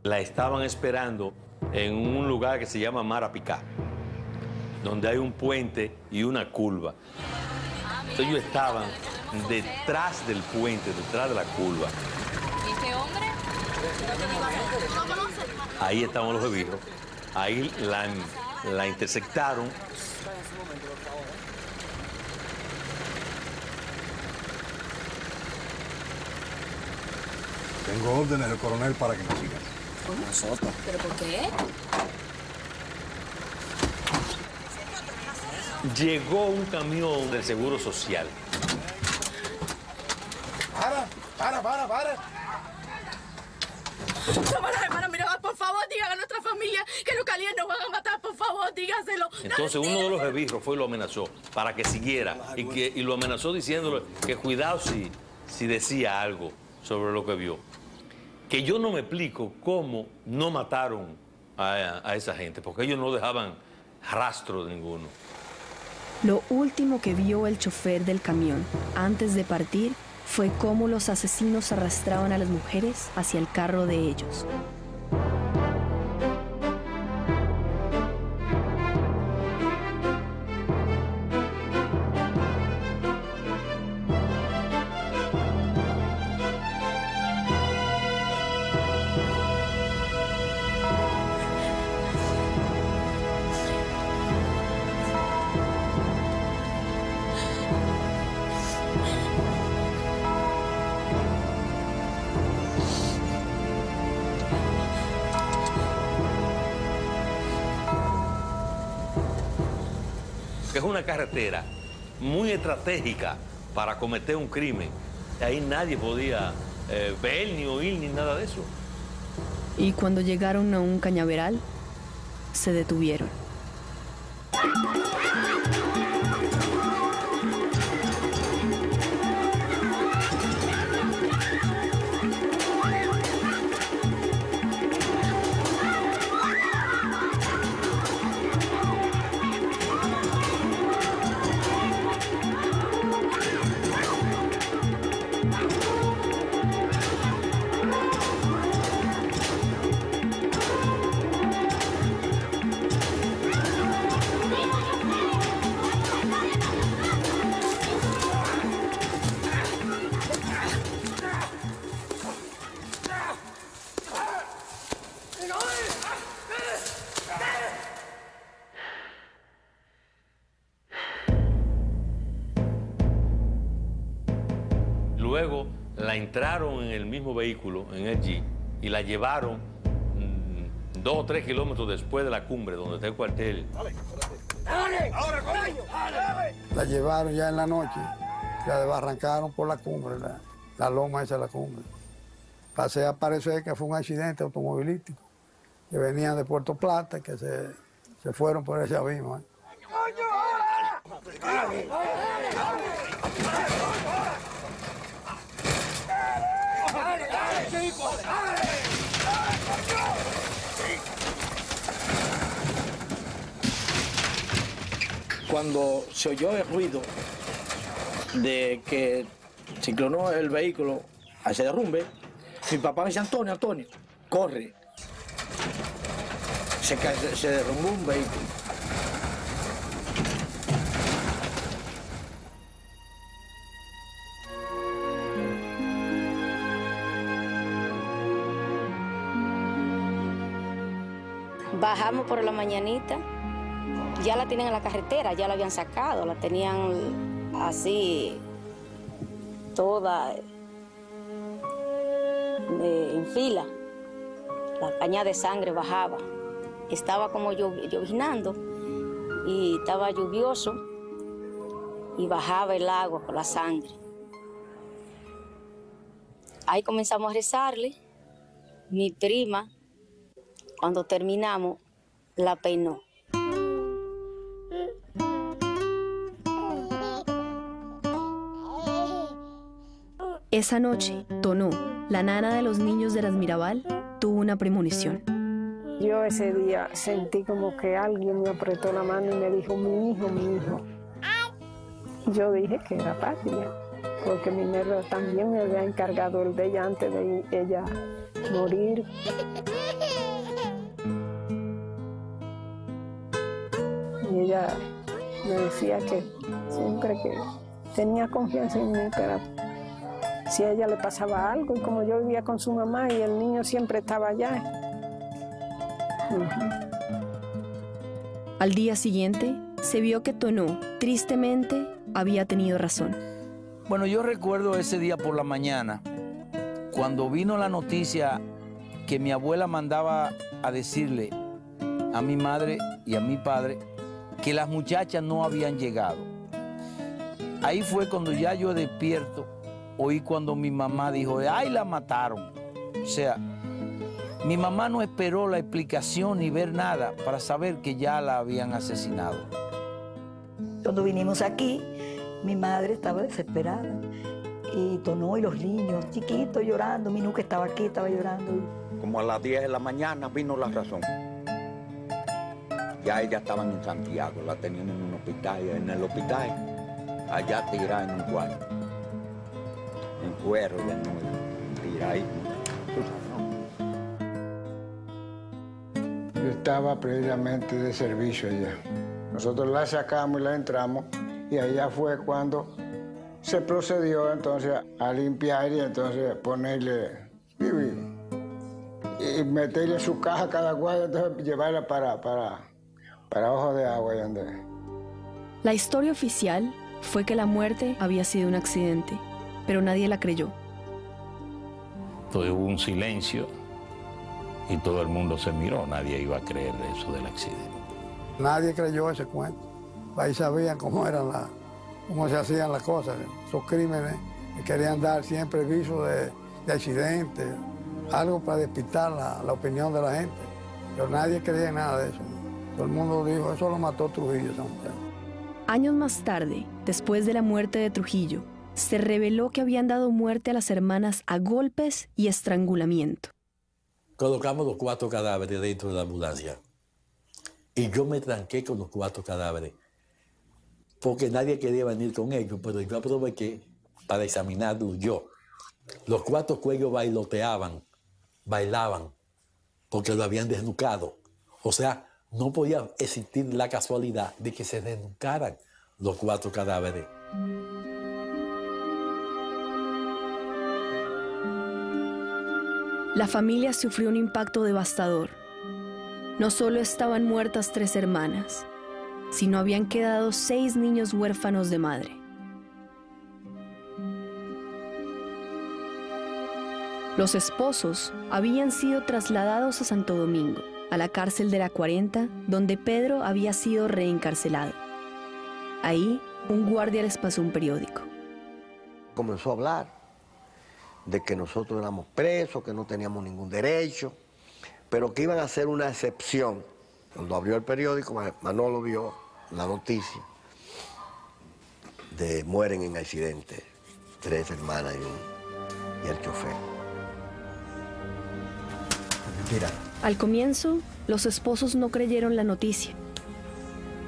La estaban esperando en un lugar que se llama Marapicá, donde hay un puente y una curva. Ellos estaban detrás del puente, detrás de la curva. ¿Y este hombre? ¿No conoce? Ahí estaban los esbirros. Ahí la intersectaron. Tengo órdenes del coronel para que me sigan. ¿Con nosotros? ¿Pero por qué? Llegó un camión del Seguro Social. Para. Hermana, mira, por favor, dígale a nuestra familia que los calientes nos van a matar, por favor, dígaselo. Entonces uno de los esbirros fue y lo amenazó para que siguiera. Y lo amenazó diciéndole que cuidado si decía algo sobre lo que vio. Que yo no me explico cómo no mataron a esa gente, porque ellos no dejaban rastro de ninguno. Lo último que vio el chofer del camión antes de partir fue cómo los asesinos arrastraban a las mujeres hacia el carro de ellos. Es una carretera muy estratégica para cometer un crimen. Ahí nadie podía ver, ni oír, ni nada de eso. Y cuando llegaron a un cañaveral, se detuvieron. Luego la entraron en el mismo vehículo, en el Jeep, y la llevaron 2 o 3 kilómetros después de la cumbre, donde está el cuartel. La llevaron ya en la noche, la desbarrancaron por la cumbre, la loma esa de la cumbre. Pasé a parecer que fue un accidente automovilístico, que venían de Puerto Plata, que se fueron por ese abismo. Cuando se oyó el ruido de que se inclinó el vehículo hacia el derrumbe, mi papá me dice, Antonio, corre. Se derrumbó un vehículo. Bajamos por la mañanita, ya la tenían en la carretera, ya la habían sacado, la tenían así, toda en fila. La caña de sangre bajaba. Estaba como lloviznando y estaba lluvioso y bajaba el agua por la sangre. Ahí comenzamos a rezarle. Mi prima, cuando terminamos, la peinó. Esa noche, Tonó, la nana de los niños de las Mirabal, tuvo una premonición. Yo ese día sentí como que alguien me apretó la mano y me dijo, mi hijo. Yo dije que era Patria. porque Minerva también me había encargado el de ella antes de ella morir. Y ella me decía que siempre que tenía confianza en mí, pero si a ella le pasaba algo, y como yo vivía con su mamá y el niño siempre estaba allá. Al día siguiente, se vio que Tonó, tristemente, había tenido razón. Bueno, yo recuerdo ese día por la mañana, cuando vino la noticia que mi abuela mandaba a decirle a mi madre y a mi padre que las muchachas no habían llegado. Ahí fue cuando ya yo despierto, oí cuando mi mamá dijo, ¡ay, la mataron! O sea, mi mamá no esperó la explicación ni ver nada para saber que ya la habían asesinado. Cuando vinimos aquí, mi madre estaba desesperada. Y Tonó y los niños chiquitos llorando. Mi nuca estaba aquí, estaba llorando. Como a las 10 de la mañana vino la razón. Ya ellas estaban en Santiago, la tenían en un hospital. Y en el hospital, allá tirada en un cuarto. En cuero, de nuevo, tiradísimo. Yo estaba previamente de servicio allá. Nosotros la sacamos y la entramos y allá fue cuando se procedió entonces a limpiar y entonces ponerle y meterle su caja a cada cual, entonces llevarla para Ojo de Agua. La historia oficial fue que la muerte había sido un accidente, pero nadie la creyó. Entonces hubo un silencio y todo el mundo se miró, nadie iba a creer eso del accidente. Nadie creyó ese cuento. Ahí sabían cómo se hacían las cosas. Esos crímenes querían dar siempre viso de accidentes, algo para despistar la opinión de la gente. Pero nadie creía en nada de eso. Todo el mundo dijo, eso lo mató Trujillo, esa mujer. Años más tarde, después de la muerte de Trujillo, se reveló que habían dado muerte a las hermanas a golpes y estrangulamiento. Colocamos los 4 cadáveres dentro de la ambulancia. Y yo me tranqué con los 4 cadáveres. Porque nadie quería venir con ellos, pero yo aproveché para examinarlos yo. Los 4 cuellos bailaban, porque lo habían desnucado. O sea, no podía existir la casualidad de que se desnucaran los 4 cadáveres. La familia sufrió un impacto devastador. No solo estaban muertas 3 hermanas, sino habían quedado 6 niños huérfanos de madre. Los esposos habían sido trasladados a Santo Domingo, a la cárcel de la 40, donde Pedro había sido reencarcelado. Ahí, un guardia les pasó un periódico. Comenzó a hablar de que nosotros éramos presos, que no teníamos ningún derecho, pero que iban a hacer una excepción. Cuando abrió el periódico, Manolo vio la noticia de mueren en accidente 3 hermanas y el chofer. Mira. Al comienzo, los esposos no creyeron la noticia.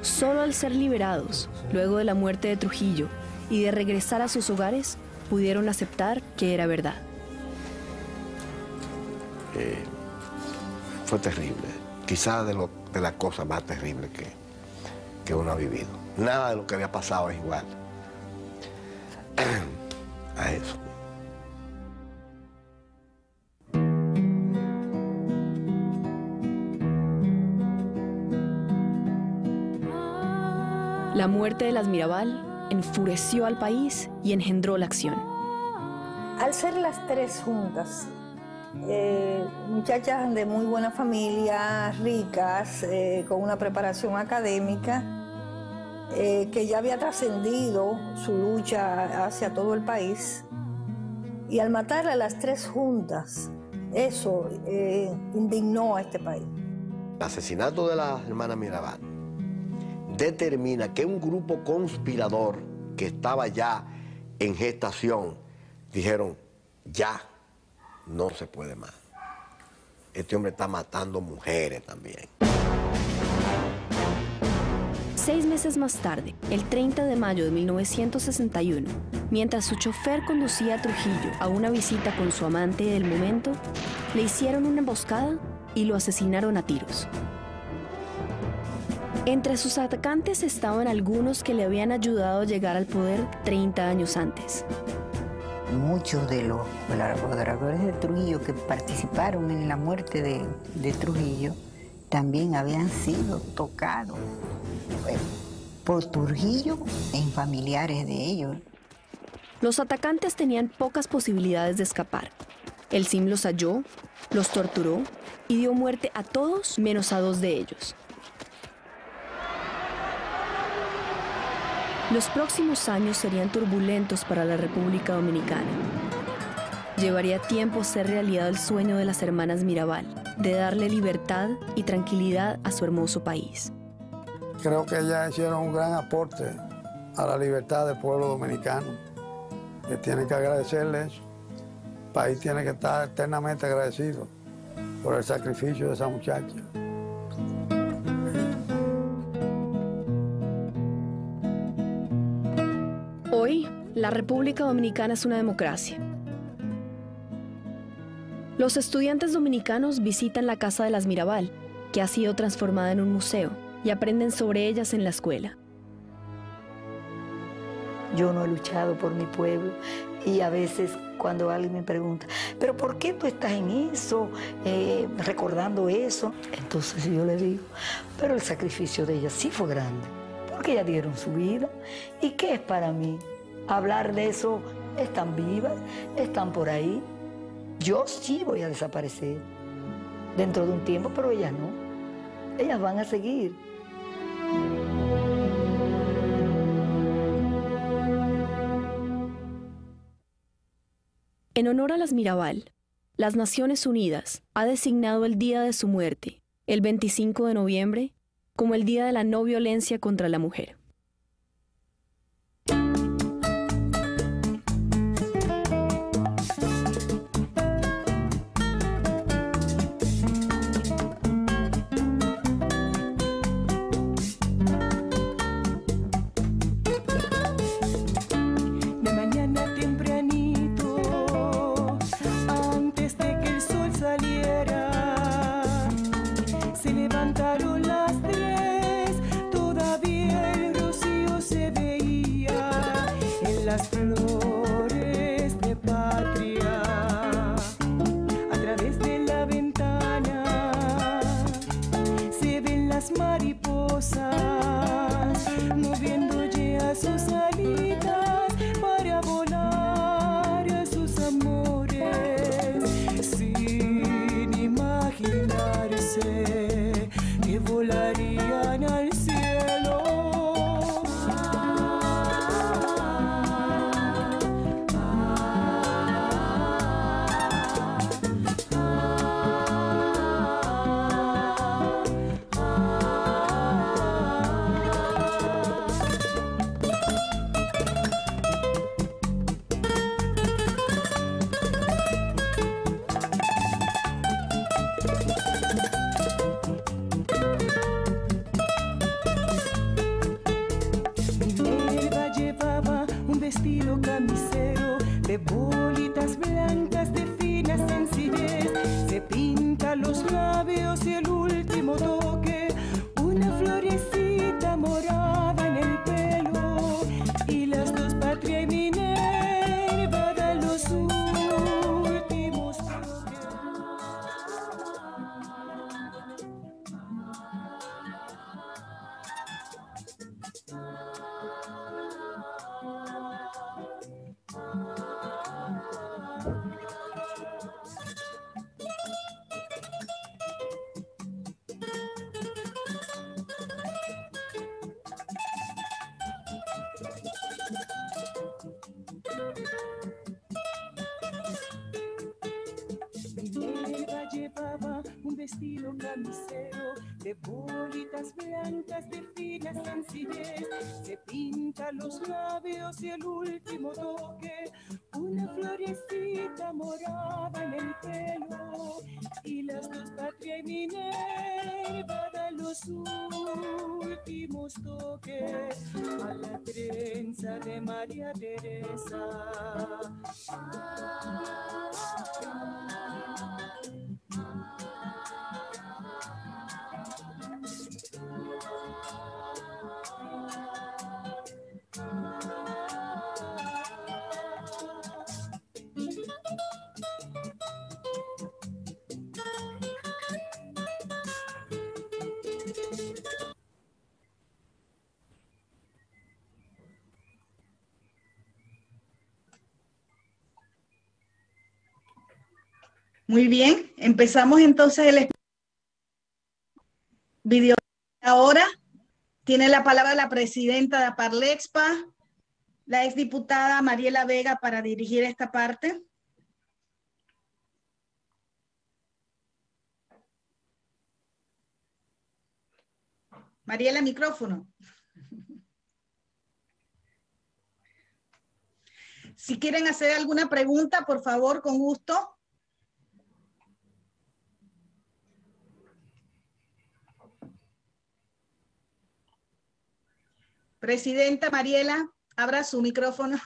Solo al ser liberados, luego de la muerte de Trujillo, y de regresar a sus hogares, pudieron aceptar que era verdad. Fue terrible. Quizás de las cosas más terribles que uno ha vivido. Nada de lo que había pasado es igual a eso. La muerte de las Mirabal enfureció al país y engendró la acción. Al ser las 3 juntas, muchachas de muy buena familia, ricas, con una preparación académica, que ya había trascendido su lucha hacia todo el país, y al matar a las 3 juntas, eso indignó a este país. El asesinato de la hermana Mirabal determina que un grupo conspirador que estaba ya en gestación dijeron, ya no se puede más. Este hombre está matando mujeres también. 6 meses más tarde, el 30 de mayo de 1961, Mientras su chofer conducía a Trujillo a una visita con su amante del momento, le hicieron una emboscada y lo asesinaron a tiros. Entre sus atacantes estaban algunos que le habían ayudado a llegar al poder 30 años antes. Muchos de los colaboradores de Trujillo que participaron en la muerte de Trujillo también habían sido tocados por Trujillo en familiares de ellos. Los atacantes tenían pocas posibilidades de escapar. El CIM los halló, los torturó y dio muerte a todos menos a 2 de ellos. Los próximos años serían turbulentos para la República Dominicana. Llevaría tiempo ser realidad el sueño de las hermanas Mirabal, de darle libertad y tranquilidad a su hermoso país. Creo que ellas hicieron un gran aporte a la libertad del pueblo dominicano. Que tienen que agradecerle eso. El país tiene que estar eternamente agradecido por el sacrificio de esa muchacha. Hoy, la República Dominicana es una democracia. Los estudiantes dominicanos visitan la Casa de las Mirabal, que ha sido transformada en un museo, y aprenden sobre ellas en la escuela. Yo no he luchado por mi pueblo y a veces cuando alguien me pregunta, ¿pero por qué tú estás en eso, recordando eso? Entonces yo le digo, pero el sacrificio de ellas sí fue grande, porque ellas dieron su vida. ¿Y qué es para mí? Hablar de eso, están vivas, están por ahí. Yo sí voy a desaparecer dentro de un tiempo, pero ellas no. Ellas van a seguir. En honor a las Mirabal, las Naciones Unidas ha designado el día de su muerte, el 25 de noviembre, como el Día de la No Violencia contra la Mujer. Las flores de patria, a través de la ventana se ven las mariposas moviendo ya sus alitas para volar a sus amores, sin imaginarse que volarían al cielo. Vestido camisero de bolitas blancas de fina sencillez, se pinta los labios y el último toque, una florecita morada en el pelo, y las dos, Patria y Minerva, dan los últimos toques. Minerva llevaba un vestido camisero de bolitas blancas de fina sencillez, se pinta los labios y el último toque, una florecita morada en el pelo, y las dos, Patria y Minerva, dan los últimos demos toque a la trenza de María Teresa. Muy bien, empezamos entonces el video. Ahora tiene la palabra la presidenta de Aparlexpa, la exdiputada Mariela Vega, para dirigir esta parte. Mariela, micrófono. Si quieren hacer alguna pregunta, por favor, con gusto. Presidenta Mariela, abra su micrófono.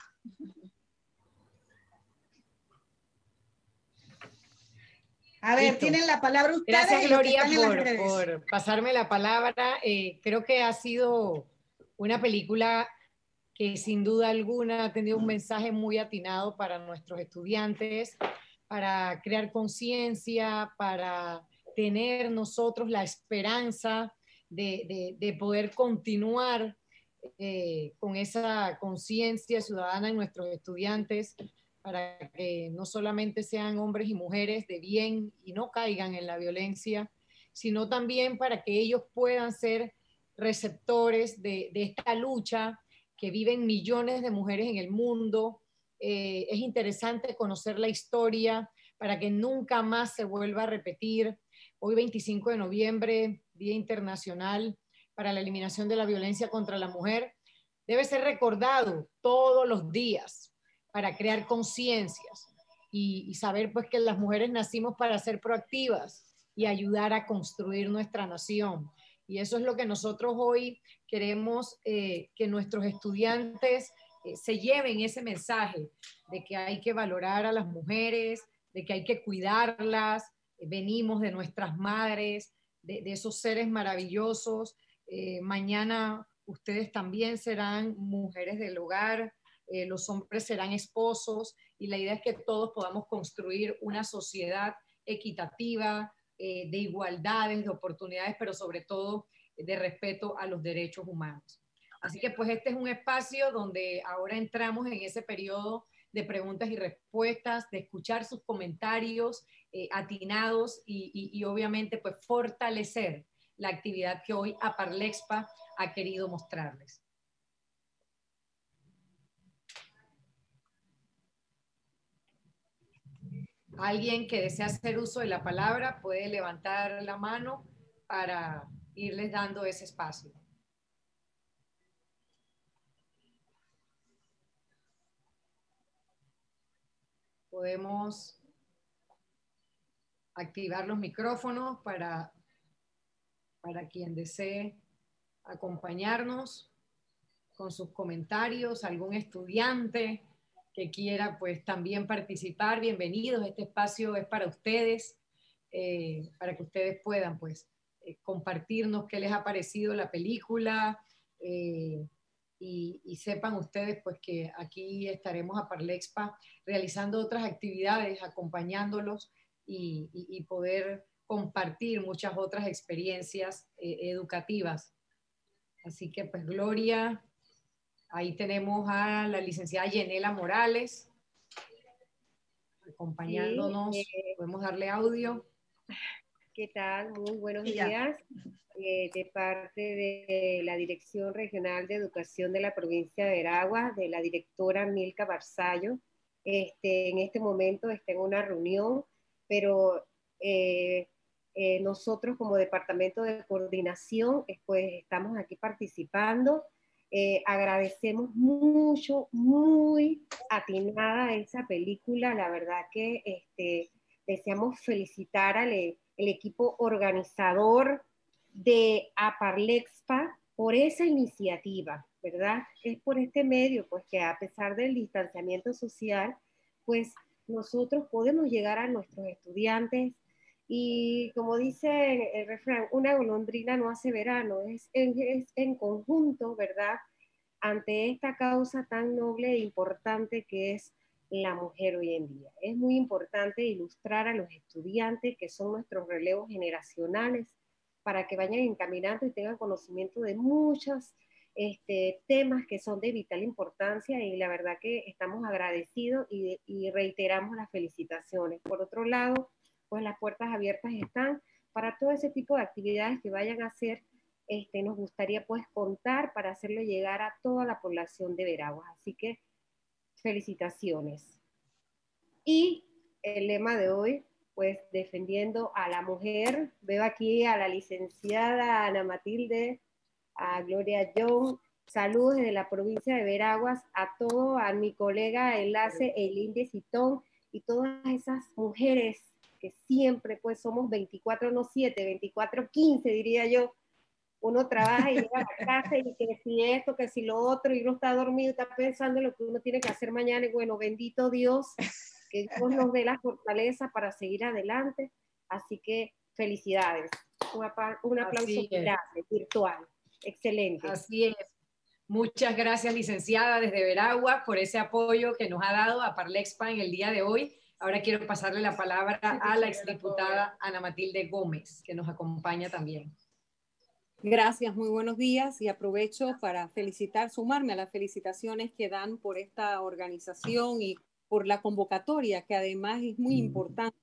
A ver, Listo. tienen la palabra ustedes. Gracias, y los que Gloria, están en las redes. por pasarme la palabra. Creo que ha sido una película que sin duda alguna ha tenido un mensaje muy atinado para nuestros estudiantes, para crear conciencia, para tener nosotros la esperanza de poder continuar con esa conciencia ciudadana en nuestros estudiantes, para que no solamente sean hombres y mujeres de bien y no caigan en la violencia, sino también para que ellos puedan ser receptores de esta lucha que viven millones de mujeres en el mundo. Es interesante conocer la historia para que nunca más se vuelva a repetir. Hoy 25 de noviembre, Día Internacional para la Eliminación de la Violencia contra la Mujer, debe ser recordado todos los días para crear conciencias y saber pues que las mujeres nacimos para ser proactivas y ayudar a construir nuestra nación. Y eso es lo que nosotros hoy queremos que nuestros estudiantes se lleven ese mensaje de que hay que valorar a las mujeres, de que hay que cuidarlas, venimos de nuestras madres, de esos seres maravillosos. Mañana ustedes también serán mujeres del hogar, los hombres serán esposos, y la idea es que todos podamos construir una sociedad equitativa, de igualdades, de oportunidades, pero sobre todo de respeto a los derechos humanos. Así que pues este es un espacio donde ahora entramos en ese periodo de preguntas y respuestas, de escuchar sus comentarios atinados y obviamente pues fortalecer la actividad que hoy Aparlexpa ha querido mostrarles. Alguien que desea hacer uso de la palabra puede levantar la mano para irles dando ese espacio. Podemos activar los micrófonos para quien desee acompañarnos con sus comentarios, algún estudiante que quiera pues también participar, bienvenidos. Este espacio es para ustedes, para que ustedes puedan pues compartirnos qué les ha parecido la película y sepan ustedes pues que aquí estaremos a Parlexpa realizando otras actividades, acompañándolos y poder compartir muchas otras experiencias educativas. Así que pues Gloria, ahí tenemos a la licenciada Yenela Morales acompañándonos. Sí, podemos darle audio. ¿Qué tal? Muy buenos días. De parte de la Dirección Regional de Educación de la provincia de Veraguas, de la directora Milka Barzallo. En este momento está en una reunión, pero nosotros como Departamento de Coordinación pues estamos aquí participando. Agradecemos mucho, muy atinada esa película. La verdad que deseamos felicitar al el equipo organizador de Aparlexpa, por esa iniciativa, ¿verdad? Es por este medio, pues que a pesar del distanciamiento social, pues nosotros podemos llegar a nuestros estudiantes y como dice el refrán, una golondrina no hace verano, es en conjunto, ¿verdad? Ante esta causa tan noble e importante que es la mujer hoy en día. Es muy importante ilustrar a los estudiantes que son nuestros relevos generacionales para que vayan encaminando y tengan conocimiento de muchos temas que son de vital importancia y la verdad que estamos agradecidos y reiteramos las felicitaciones. Por otro lado, pues las puertas abiertas están para todo ese tipo de actividades que vayan a hacer. Nos gustaría pues contar para hacerlo llegar a toda la población de Veraguas. Así que felicitaciones. Y el lema de hoy, pues defendiendo a la mujer. Veo aquí a la licenciada Ana Matilde, a Gloria John. Saludos desde la provincia de Veraguas a todo, a mi colega enlace Elinde Citón y todas esas mujeres que siempre pues somos 24/7, 24/15 diría yo. Uno trabaja y llega a la casa y que si esto, que si lo otro, y uno está dormido, está pensando en lo que uno tiene que hacer mañana, y bueno, bendito Dios, que Dios nos dé la fortaleza para seguir adelante. Así que felicidades. Un aplauso grande, virtual. Excelente. Así es. Muchas gracias, licenciada, desde Veraguas, por ese apoyo que nos ha dado a Parlexpa en el día de hoy. Ahora quiero pasarle la palabra a la exdiputada Ana Matilde Gómez, que nos acompaña también. Gracias, muy buenos días y aprovecho para sumarme a las felicitaciones que dan por esta organización y por la convocatoria, que además es muy importante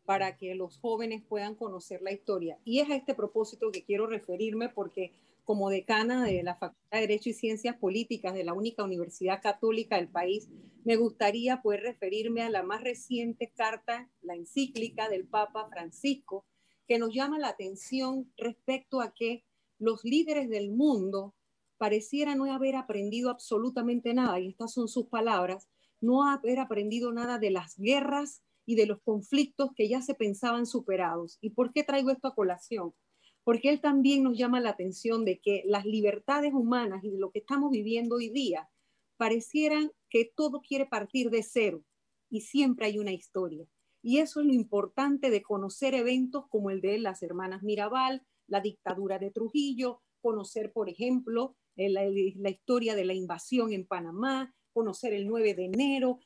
para que los jóvenes puedan conocer la historia. Y es a este propósito que quiero referirme porque como decana de la Facultad de Derecho y Ciencias Políticas de la única universidad católica del país, me gustaría poder referirme a la más reciente carta, la encíclica del Papa Francisco, que nos llama la atención respecto a que los líderes del mundo parecieran no haber aprendido absolutamente nada, y estas son sus palabras, no haber aprendido nada de las guerras y de los conflictos que ya se pensaban superados. ¿Y por qué traigo esto a colación? Porque él también nos llama la atención de que las libertades humanas y de lo que estamos viviendo hoy día parecieran que todo quiere partir de cero y siempre hay una historia. Y eso es lo importante de conocer eventos como el de las hermanas Mirabal, la dictadura de Trujillo, conocer, por ejemplo, la historia de la invasión en Panamá, conocer el 9 de enero,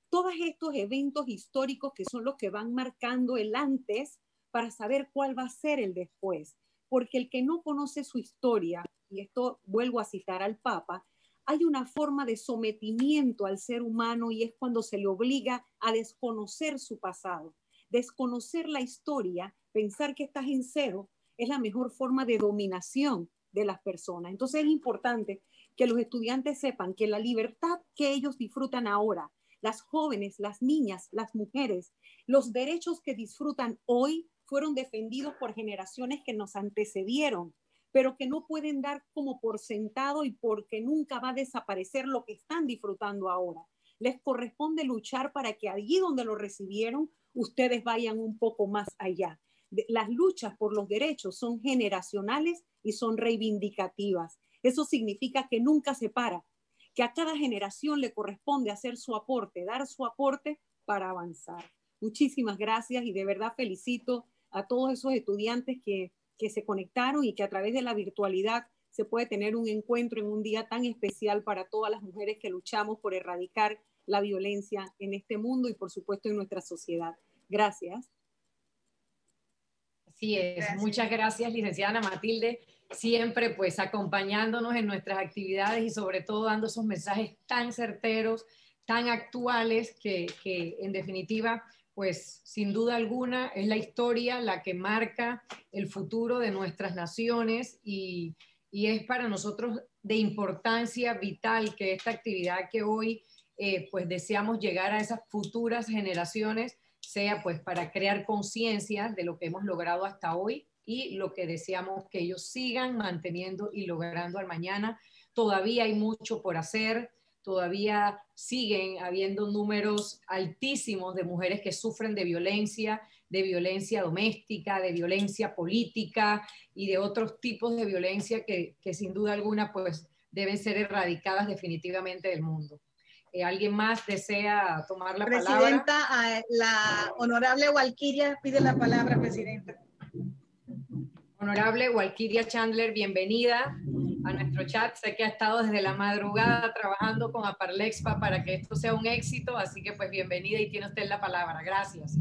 todos estos eventos históricos que son los que van marcando el antes para saber cuál va a ser el después. Porque el que no conoce su historia, y esto vuelvo a citar al Papa, hay una forma de sometimiento al ser humano y es cuando se le obliga a desconocer su pasado. Desconocer la historia, pensar que estás en cero, es la mejor forma de dominación de las personas. Entonces es importante que los estudiantes sepan que la libertad que ellos disfrutan ahora, las jóvenes, las niñas, las mujeres, los derechos que disfrutan hoy fueron defendidos por generaciones que nos antecedieron, pero que no pueden dar como por sentado y porque nunca va a desaparecer lo que están disfrutando ahora. Les corresponde luchar para que allí donde lo recibieron, ustedes vayan un poco más allá. Las luchas por los derechos son generacionales y son reivindicativas. Eso significa que nunca se para, que a cada generación le corresponde hacer su aporte, dar su aporte para avanzar. Muchísimas gracias y de verdad felicito a todos esos estudiantes que se conectaron y que a través de la virtualidad se puede tener un encuentro en un día tan especial para todas las mujeres que luchamos por erradicar la violencia en este mundo y por supuesto en nuestra sociedad. Gracias. Así es, gracias. Muchas gracias, licenciada Ana Matilde, siempre pues acompañándonos en nuestras actividades y sobre todo dando esos mensajes tan certeros, tan actuales que en definitiva pues sin duda alguna es la historia la que marca el futuro de nuestras naciones y es para nosotros de importancia vital que esta actividad que hoy pues deseamos llegar a esas futuras generaciones sea pues para crear conciencia de lo que hemos logrado hasta hoy y lo que deseamos que ellos sigan manteniendo y logrando al mañana. Todavía hay mucho por hacer, todavía siguen habiendo números altísimos de mujeres que sufren de violencia doméstica, de violencia política y de otros tipos de violencia que sin duda alguna pues deben ser erradicadas definitivamente del mundo. ¿Alguien más desea tomar la palabra? Presidenta, la honorable Walkiria pide la palabra, Presidenta. Honorable Walkiria Chandler, bienvenida a nuestro chat. Sé que ha estado desde la madrugada trabajando con Aparlexpa para que esto sea un éxito, así que pues bienvenida y tiene usted la palabra. Gracias.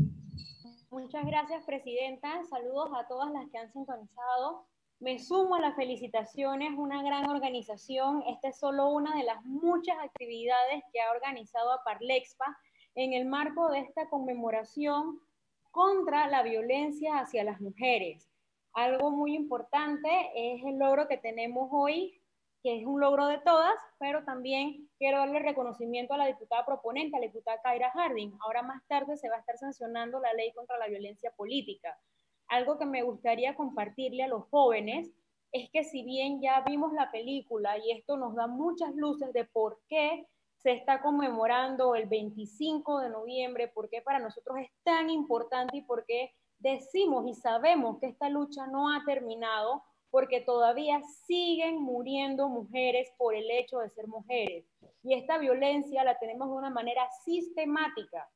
Muchas gracias, Presidenta. Saludos a todas las que han sintonizado. Me sumo a las felicitaciones, una gran organización. Esta es solo una de las muchas actividades que ha organizado Aparlexpa en el marco de esta conmemoración contra la violencia hacia las mujeres. Algo muy importante es el logro que tenemos hoy, que es un logro de todas, pero también quiero darle reconocimiento a la diputada proponente, a la diputada Kaira Harding. Ahora más tarde se va a estar sancionando la ley contra la violencia política. Algo que me gustaría compartirle a los jóvenes es que si bien ya vimos la película y esto nos da muchas luces de por qué se está conmemorando el 25 de noviembre, por qué para nosotros es tan importante y por qué decimos y sabemos que esta lucha no ha terminado, porque todavía siguen muriendo mujeres por el hecho de ser mujeres. Y esta violencia la tenemos de una manera sistemática.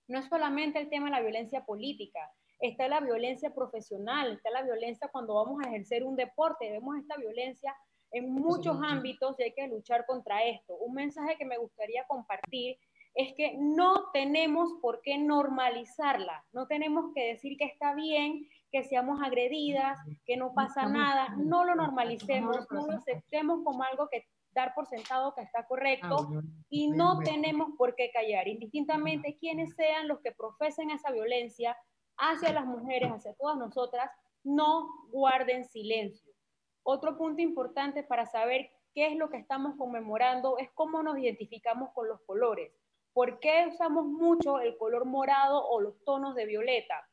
No es solamente el tema de la violencia política, está la violencia profesional, está la violencia cuando vamos a ejercer un deporte, vemos esta violencia en muchos ámbitos y hay que luchar contra esto. Un mensaje que me gustaría compartir es que no tenemos por qué normalizarla, no tenemos que decir que está bien que seamos agredidas, que no pasa nada, no lo normalicemos, no lo aceptemos como algo que dar por sentado que está correcto y no tenemos por qué callar, indistintamente quiénes sean los que profesen esa violencia hacia las mujeres, hacia todas nosotras, no guarden silencio. Otro punto importante para saber qué es lo que estamos conmemorando es cómo nos identificamos con los colores. ¿Por qué usamos mucho el color morado o los tonos de violeta?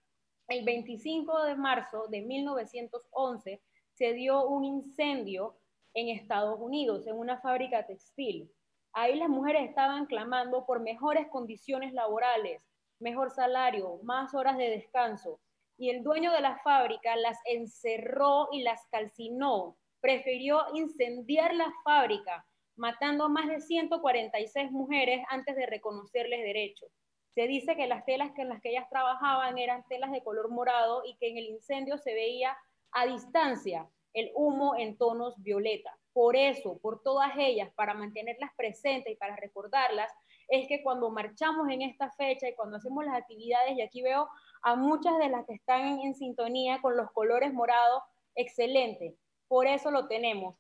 El 25 de marzo de 1911 se dio un incendio en Estados Unidos, en una fábrica textil. Ahí las mujeres estaban clamando por mejores condiciones laborales, mejor salario, más horas de descanso. Y el dueño de la fábrica las encerró y las calcinó. Prefirió incendiar la fábrica, matando a más de 146 mujeres antes de reconocerles derechos. Se dice que las telas en las que ellas trabajaban eran telas de color morado y que en el incendio se veía a distancia el humo en tonos violeta. Por eso, por todas ellas, para mantenerlas presentes y para recordarlas, es que cuando marchamos en esta fecha y cuando hacemos las actividades, y aquí veo a muchas de las que están en sintonía con los colores morados, excelente, por eso lo tenemos.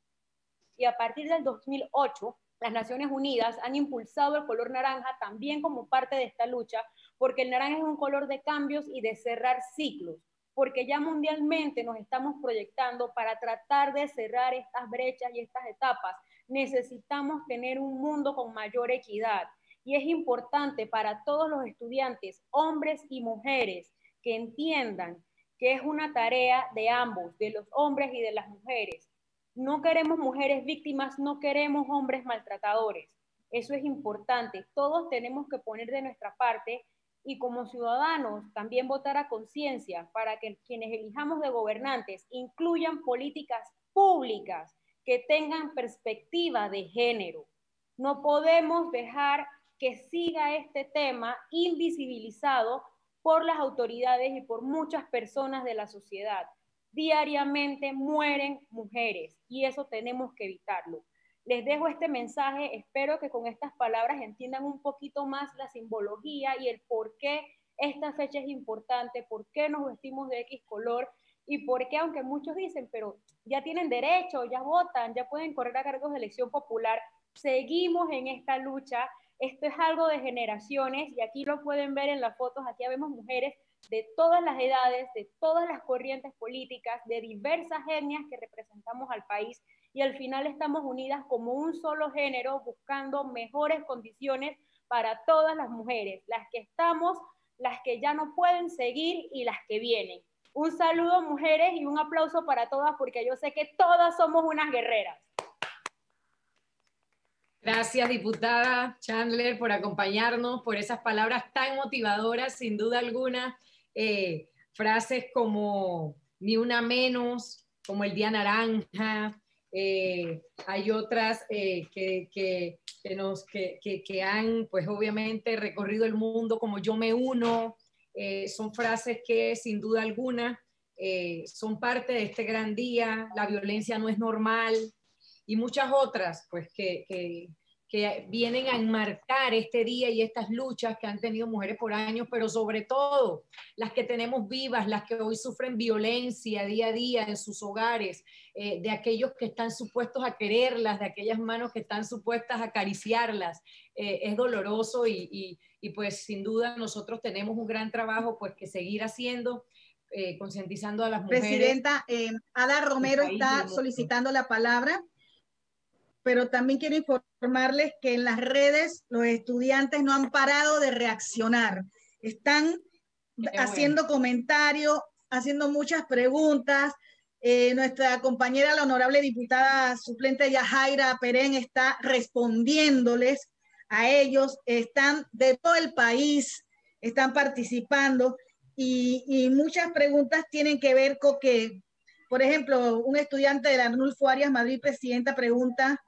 Y a partir del 2008, las Naciones Unidas han impulsado el color naranja también como parte de esta lucha, porque el naranja es un color de cambios y de cerrar ciclos, porque ya mundialmente nos estamos proyectando para tratar de cerrar estas brechas y estas etapas. Necesitamos tener un mundo con mayor equidad. Y es importante para todos los estudiantes, hombres y mujeres, que entiendan que es una tarea de ambos, de los hombres y de las mujeres. No queremos mujeres víctimas, no queremos hombres maltratadores. Eso es importante. Todos tenemos que poner de nuestra parte y como ciudadanos también votar a conciencia para que quienes elijamos de gobernantes incluyan políticas públicas que tengan perspectiva de género. No podemos dejar que siga este tema invisibilizado por las autoridades y por muchas personas de la sociedad. Diariamente mueren mujeres y eso tenemos que evitarlo. Les dejo este mensaje, espero que con estas palabras entiendan un poquito más la simbología y el por qué esta fecha es importante, por qué nos vestimos de X color y por qué, aunque muchos dicen, pero ya tienen derecho, ya votan, ya pueden correr a cargos de elección popular, seguimos en esta lucha. Esto es algo de generaciones y aquí lo pueden ver en las fotos, aquí vemos mujeres de todas las edades, de todas las corrientes políticas, de diversas etnias que representamos al país y al final estamos unidas como un solo género buscando mejores condiciones para todas las mujeres, las que estamos, las que ya no pueden seguir y las que vienen. Un saludo, mujeres, y un aplauso para todas porque yo sé que todas somos unas guerreras. Gracias, diputada Chandler, por acompañarnos, por esas palabras tan motivadoras, sin duda alguna. Frases como ni una menos, como el Día Naranja. Hay otras que han, pues obviamente, recorrido el mundo, como yo me uno. Son frases que, sin duda alguna, son parte de este gran día. La violencia no es normal. Y muchas otras, pues, que vienen a enmarcar este día y estas luchas que han tenido mujeres por años, pero sobre todo las que tenemos vivas, las que hoy sufren violencia día a día en sus hogares, de aquellos que están supuestos a quererlas, de aquellas manos que están supuestas a acariciarlas. Es doloroso y pues sin duda nosotros tenemos un gran trabajo pues que seguir haciendo, concientizando a las mujeres. Presidenta, Ada Romero está solicitando la palabra, pero también quiero informarles que en las redes los estudiantes no han parado de reaccionar. Están haciendo comentarios, haciendo muchas preguntas. Nuestra compañera, la honorable diputada suplente Yajaira Perén, está respondiéndoles a ellos. Están de todo el país, están participando y muchas preguntas tienen que ver con que, por ejemplo, un estudiante de la Arnulfo Arias Madrid, presidenta, pregunta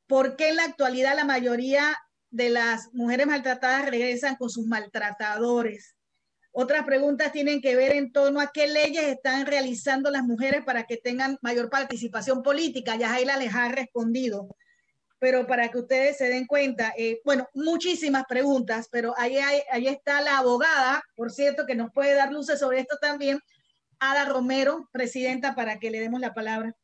¿por qué en la actualidad la mayoría de las mujeres maltratadas regresan con sus maltratadores? Otras preguntas tienen que ver en torno a qué leyes están realizando las mujeres para que tengan mayor participación política. Yajaira les ha respondido, pero para que ustedes se den cuenta, bueno, muchísimas preguntas, pero ahí está la abogada, por cierto, que nos puede dar luces sobre esto también, Ada Romero, presidenta, para que le demos la palabra.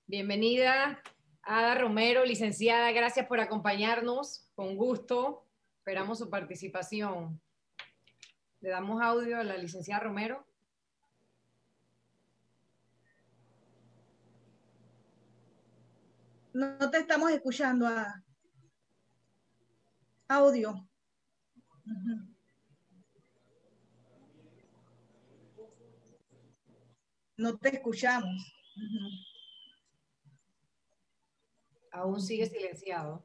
Bienvenida. Ada Romero, licenciada, gracias por acompañarnos, con gusto, esperamos su participación. Le damos audio a la licenciada Romero. No te estamos escuchando, Ada. Audio. No te escuchamos. Aún sigue silenciado.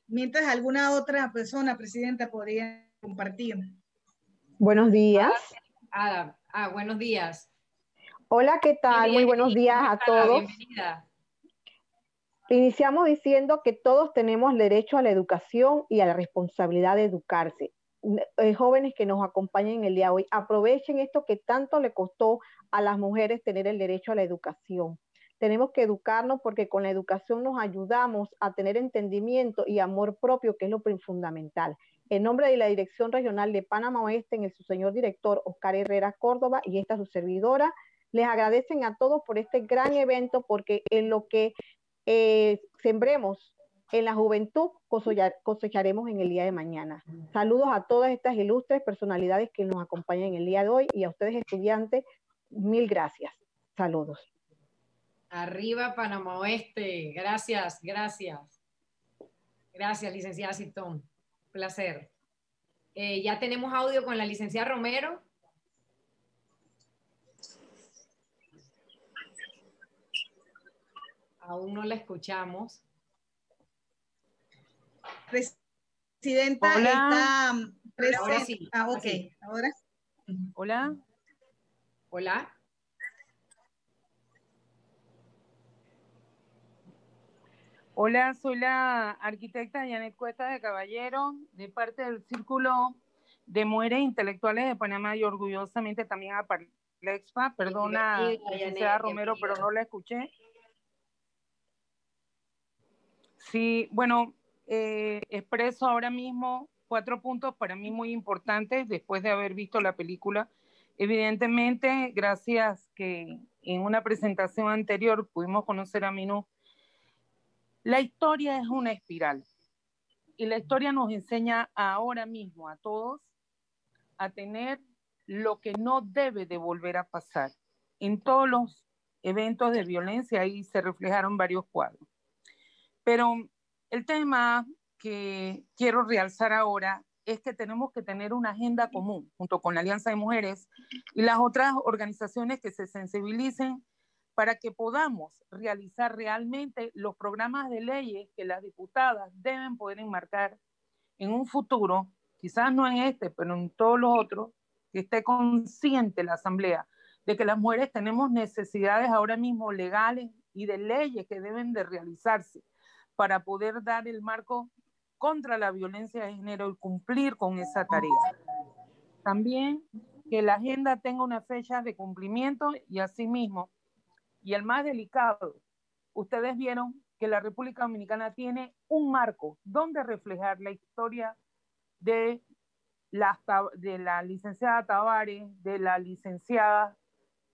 Mientras alguna otra persona, presidenta, podría compartir. Buenos días. Buenos días. Hola, ¿qué tal? Muy buenos días a todos. Bienvenida. Iniciamos diciendo que todos tenemos derecho a la educación y a la responsabilidad de educarse. Jóvenes que nos acompañan el día de hoy, aprovechen esto que tanto le costó a las mujeres tener el derecho a la educación. Tenemos que educarnos porque con la educación nos ayudamos a tener entendimiento y amor propio, que es lo fundamental. En nombre de la Dirección Regional de Panamá Oeste, en su señor director Oscar Herrera Córdoba y esta su servidora, les agradecen a todos por este gran evento, porque en lo que sembremos en la juventud cosecharemos en el día de mañana. Saludos a todas estas ilustres personalidades que nos acompañan en el día de hoy y a ustedes estudiantes, mil gracias. Saludos. Arriba Panamá Oeste. Gracias, gracias. Gracias, licenciada Citón. Placer. Ya tenemos audio con la licenciada Romero. Aún no la escuchamos. Presidenta, hola. Está Ahora sí. Ok. Sí. Ahora. Hola. Hola. Hola, soy la arquitecta Janet Cuesta de Caballero, de parte del Círculo de Mujeres Intelectuales de Panamá y orgullosamente también a Parlexpa. Perdona, licenciada Romero, pero no la escuché. Sí, bueno, expreso ahora mismo 4 puntos para mí muy importantes después de haber visto la película. Evidentemente, gracias que en una presentación anterior pudimos conocer a Minú. La historia es una espiral y la historia nos enseña ahora mismo a todos a tener lo que no debe de volver a pasar. En todos los eventos de violencia ahí se reflejaron varios cuadros. Pero el tema que quiero realzar ahora es que tenemos que tener una agenda común junto con la Alianza de Mujeres y las otras organizaciones que se sensibilicen para que podamos realizar realmente los programas de leyes que las diputadas deben poder enmarcar en un futuro, quizás no en este, pero en todos los otros, que esté consciente la Asamblea de que las mujeres tenemos necesidades ahora mismo legales y de leyes que deben de realizarse para poder dar el marco contra la violencia de género y cumplir con esa tarea. También que la agenda tenga una fecha de cumplimiento y asimismo, y el más delicado, ustedes vieron que la República Dominicana tiene un marco donde reflejar la historia de la licenciada Tabares, de la licenciada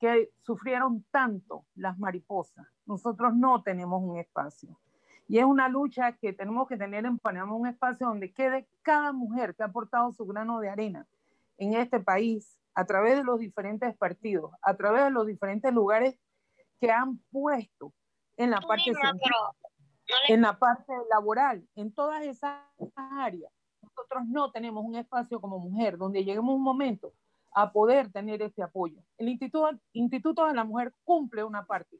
que sufrieron tanto las mariposas. Nosotros no tenemos un espacio. Y es una lucha que tenemos que tener en Panamá, un espacio donde quede cada mujer que ha aportado su grano de arena en este país, a través de los diferentes partidos, a través de los diferentes lugares que han puesto en la parte en la parte laboral, en todas esas áreas. Nosotros no tenemos un espacio como mujer donde lleguemos un momento a poder tener este apoyo. El Instituto de la Mujer cumple una parte,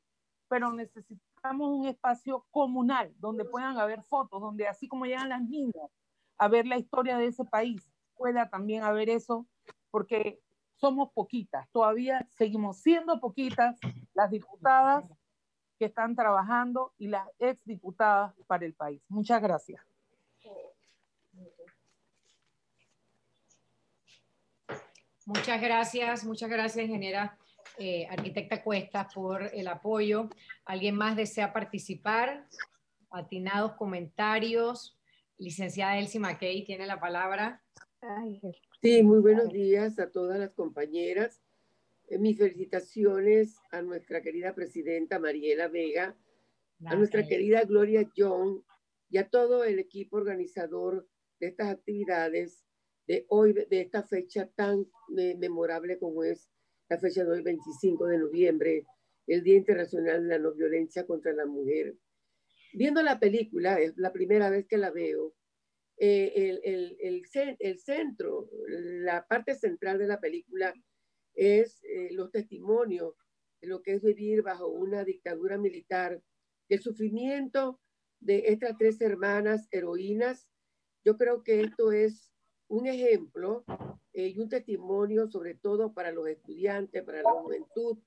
pero necesitamos un espacio comunal donde puedan haber fotos, donde así como llegan las niñas a ver la historia de ese país, pueda también haber eso, porque somos poquitas, todavía seguimos siendo poquitas las diputadas que están trabajando y las exdiputadas para el país. Muchas gracias. Muchas gracias, ingeniera arquitecta Cuestas, por el apoyo. ¿Alguien más desea participar? Atinados comentarios. Licenciada Elsie Mackey tiene la palabra. Sí, muy buenos días a todas las compañeras. Mis felicitaciones a nuestra querida presidenta Mariela Vega, a nuestra querida Gloria John y a todo el equipo organizador de estas actividades de hoy, de esta fecha tan memorable como es la fecha de hoy, 25 de noviembre, el Día Internacional de la No Violencia contra la Mujer. Viendo la película, es la primera vez que la veo, el centro, la parte central de la película es los testimonios de lo que es vivir bajo una dictadura militar, el sufrimiento de estas tres hermanas heroínas. Yo creo que esto es un ejemplo y un testimonio sobre todo para los estudiantes, para la juventud,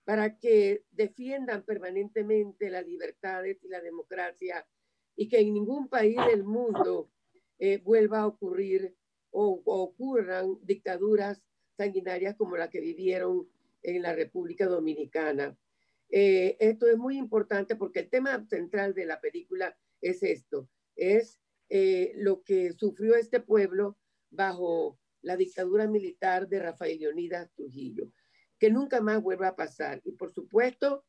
para que defiendan permanentemente las libertades y la democracia y que en ningún país del mundo vuelva a ocurrir o ocurran dictaduras sanguinarias como la que vivieron en la República Dominicana. Esto es muy importante porque el tema central de la película es esto, es lo que sufrió este pueblo bajo la dictadura militar de Rafael Leónidas Trujillo, que nunca más vuelva a pasar. Y por supuesto,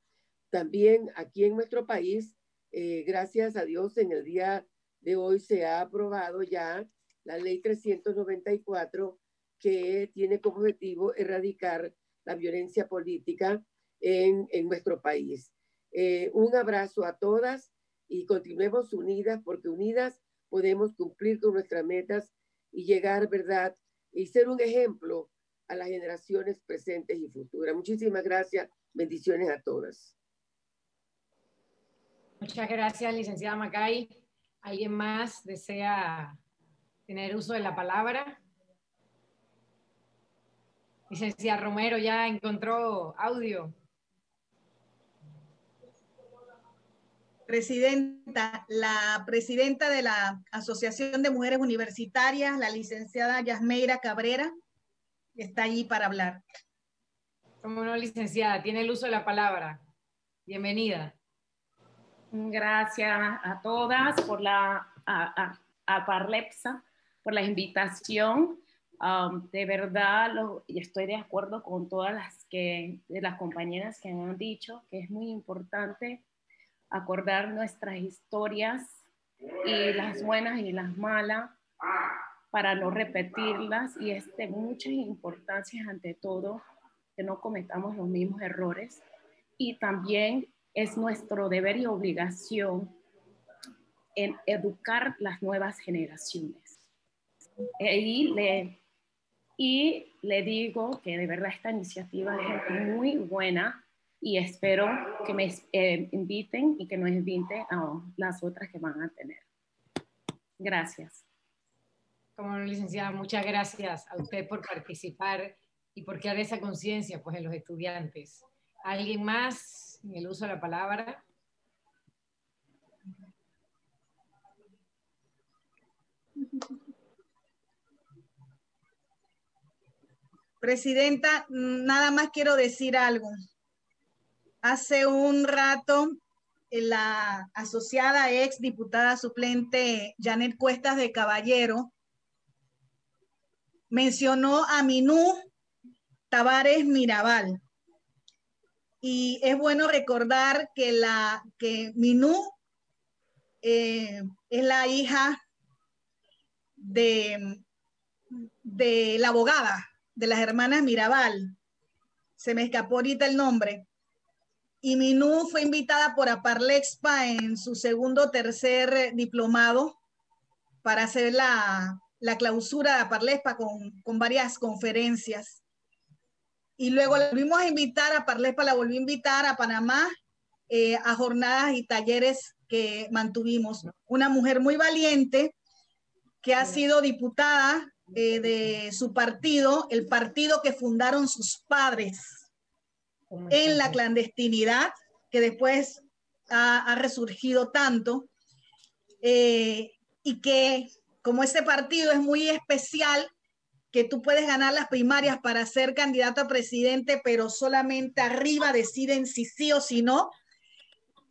también aquí en nuestro país, gracias a Dios, en el día de hoy se ha aprobado ya la ley 394, que tiene como objetivo erradicar la violencia política en nuestro país. Un abrazo a todas y continuemos unidas, porque unidas podemos cumplir con nuestras metas y llegar, ¿verdad? Y ser un ejemplo a las generaciones presentes y futuras. Muchísimas gracias. Bendiciones a todas. Muchas gracias, licenciada Mackay. ¿Alguien más desea tener uso de la palabra? Licenciada Romero ya encontró audio. Presidenta, la presidenta de la Asociación de Mujeres Universitarias, la licenciada Yasmeira Cabrera, está allí para hablar. Como no, licenciada, tiene el uso de la palabra. Bienvenida. Gracias a todas por a Parlepsa por la invitación. De verdad, estoy de acuerdo con todas las compañeras que han dicho que es muy importante acordar nuestras historias, y las buenas y las malas, para no repetirlas, y es de mucha importancia ante todo que no cometamos los mismos errores, y también es nuestro deber y obligación en educar las nuevas generaciones. Y le digo que de verdad esta iniciativa es muy buena, y espero que me inviten y que nos inviten a las otras que van a tener. Gracias. Como licenciada, muchas gracias a usted por participar y por crear esa conciencia pues, en los estudiantes. ¿Alguien más en el uso de la palabra? Presidenta, nada más quiero decir algo. Hace un rato, la asociada ex diputada suplente Janet Cuestas de Caballero mencionó a Minú Tavares Mirabal. Y es bueno recordar que Minú es la hija de la abogada de las hermanas Mirabal. Se me escapó ahorita el nombre. Y Minú fue invitada por Aparlexpa en su segundo o tercer diplomado para hacer la clausura de Aparlexpa con varias conferencias. Y luego la volvimos a invitar, Aparlexpa la volvió a invitar a Panamá a jornadas y talleres que mantuvimos. Una mujer muy valiente que ha sido diputada de su partido, el partido que fundaron sus padres en la clandestinidad, que después ha resurgido tanto, y que como ese partido es muy especial, que tú puedes ganar las primarias para ser candidato a presidente, pero solamente arriba deciden si sí o si no.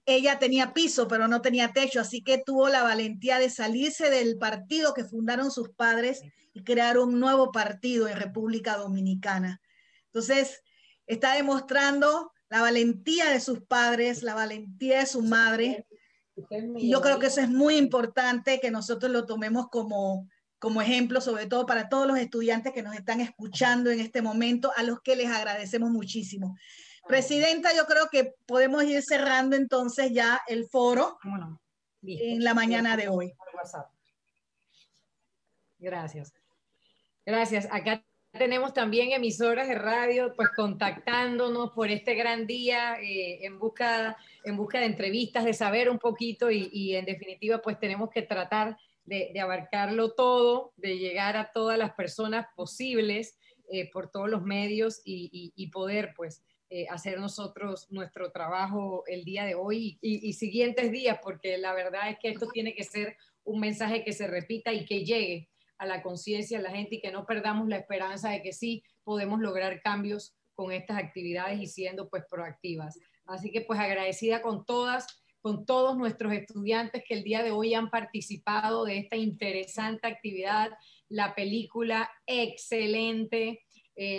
Ella tenía piso, pero no tenía techo, así que tuvo la valentía de salirse del partido que fundaron sus padres y crear un nuevo partido en República Dominicana. Entonces, está demostrando la valentía de sus padres, la valentía de su madre, y yo creo que eso es muy importante que nosotros lo tomemos como ejemplo, sobre todo para todos los estudiantes que nos están escuchando en este momento, a los que les agradecemos muchísimo. Presidenta, yo creo que podemos ir cerrando entonces ya el foro en la mañana de hoy. Gracias. Gracias. Acá tenemos también emisoras de radio, pues contactándonos por este gran día en busca de entrevistas, de saber un poquito y en definitiva pues tenemos que tratar de abarcarlo todo, de llegar a todas las personas posibles por todos los medios y poder pues hacer nosotros nuestro trabajo el día de hoy y siguientes días, porque la verdad es que esto tiene que ser un mensaje que se repita y que llegue a la conciencia de la gente y que no perdamos la esperanza de que sí podemos lograr cambios con estas actividades y siendo pues proactivas. Así que pues agradecida con todos nuestros estudiantes que el día de hoy han participado de esta interesante actividad. La película excelente,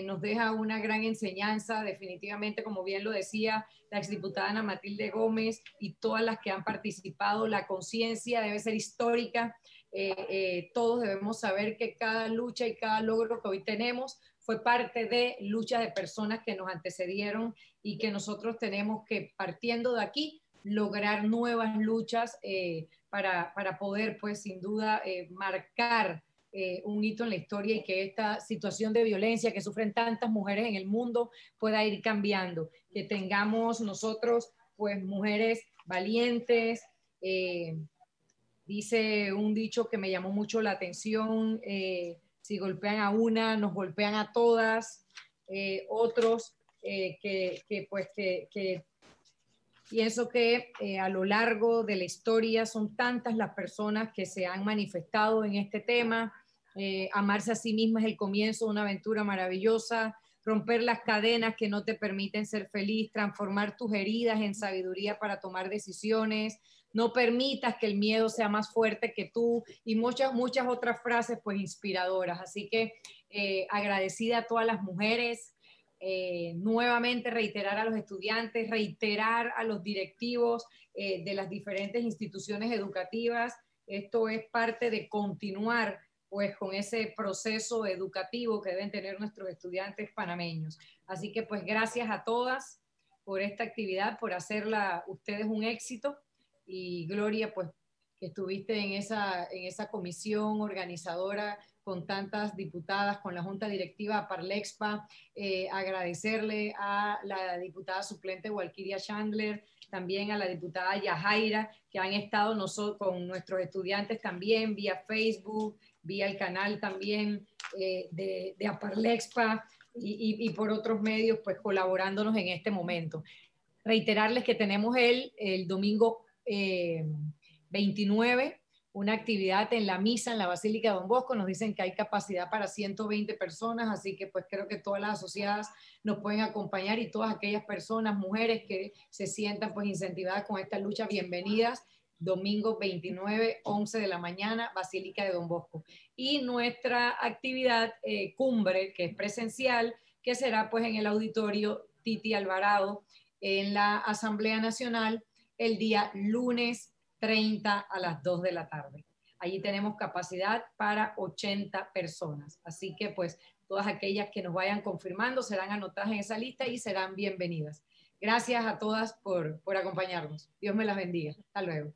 nos deja una gran enseñanza, definitivamente, como bien lo decía la exdiputada Ana Matilde Gómez y todas las que han participado, la conciencia debe ser histórica. Todos debemos saber que cada lucha y cada logro que hoy tenemos fue parte de luchas de personas que nos antecedieron y que nosotros tenemos que, partiendo de aquí, lograr nuevas luchas para poder, pues, sin duda, marcar un hito en la historia y que esta situación de violencia que sufren tantas mujeres en el mundo pueda ir cambiando, que tengamos nosotros, pues, mujeres valientes. Dice un dicho que me llamó mucho la atención, si golpean a una, nos golpean a todas. Otros que pienso que a lo largo de la historia son tantas las personas que se han manifestado en este tema. Amarse a sí misma es el comienzo de una aventura maravillosa. Romper las cadenas que no te permiten ser feliz, transformar tus heridas en sabiduría para tomar decisiones. No permitas que el miedo sea más fuerte que tú y muchas otras frases pues inspiradoras. Así que agradecida a todas las mujeres. Nuevamente reiterar a los estudiantes, reiterar a los directivos de las diferentes instituciones educativas. Esto es parte de continuar pues con ese proceso educativo que deben tener nuestros estudiantes panameños. Así que pues gracias a todas por esta actividad, por hacerla ustedes un éxito. Y Gloria, pues que estuviste en esa comisión organizadora con tantas diputadas, con la Junta Directiva Parlexpa, agradecerle a la diputada suplente Walkiria Chandler, también a la diputada Yajaira, que han estado con nuestros estudiantes también vía Facebook, vía el canal también de Aparlexpa y por otros medios, pues colaborándonos en este momento. Reiterarles que tenemos el domingo 29, una actividad en la misa en la Basílica de Don Bosco. Nos dicen que hay capacidad para 120 personas, así que pues creo que todas las asociadas nos pueden acompañar y todas aquellas personas, mujeres que se sientan pues incentivadas con esta lucha, bienvenidas. Domingo 29, 11 de la mañana, Basílica de Don Bosco. Y nuestra actividad cumbre, que es presencial, que será pues en el auditorio Titi Alvarado, en la Asamblea Nacional, el día lunes 30 a las 2 de la tarde. Allí tenemos capacidad para 80 personas. Así que pues todas aquellas que nos vayan confirmando serán anotadas en esa lista y serán bienvenidas. Gracias a todas por acompañarnos. Dios me las bendiga. Hasta luego.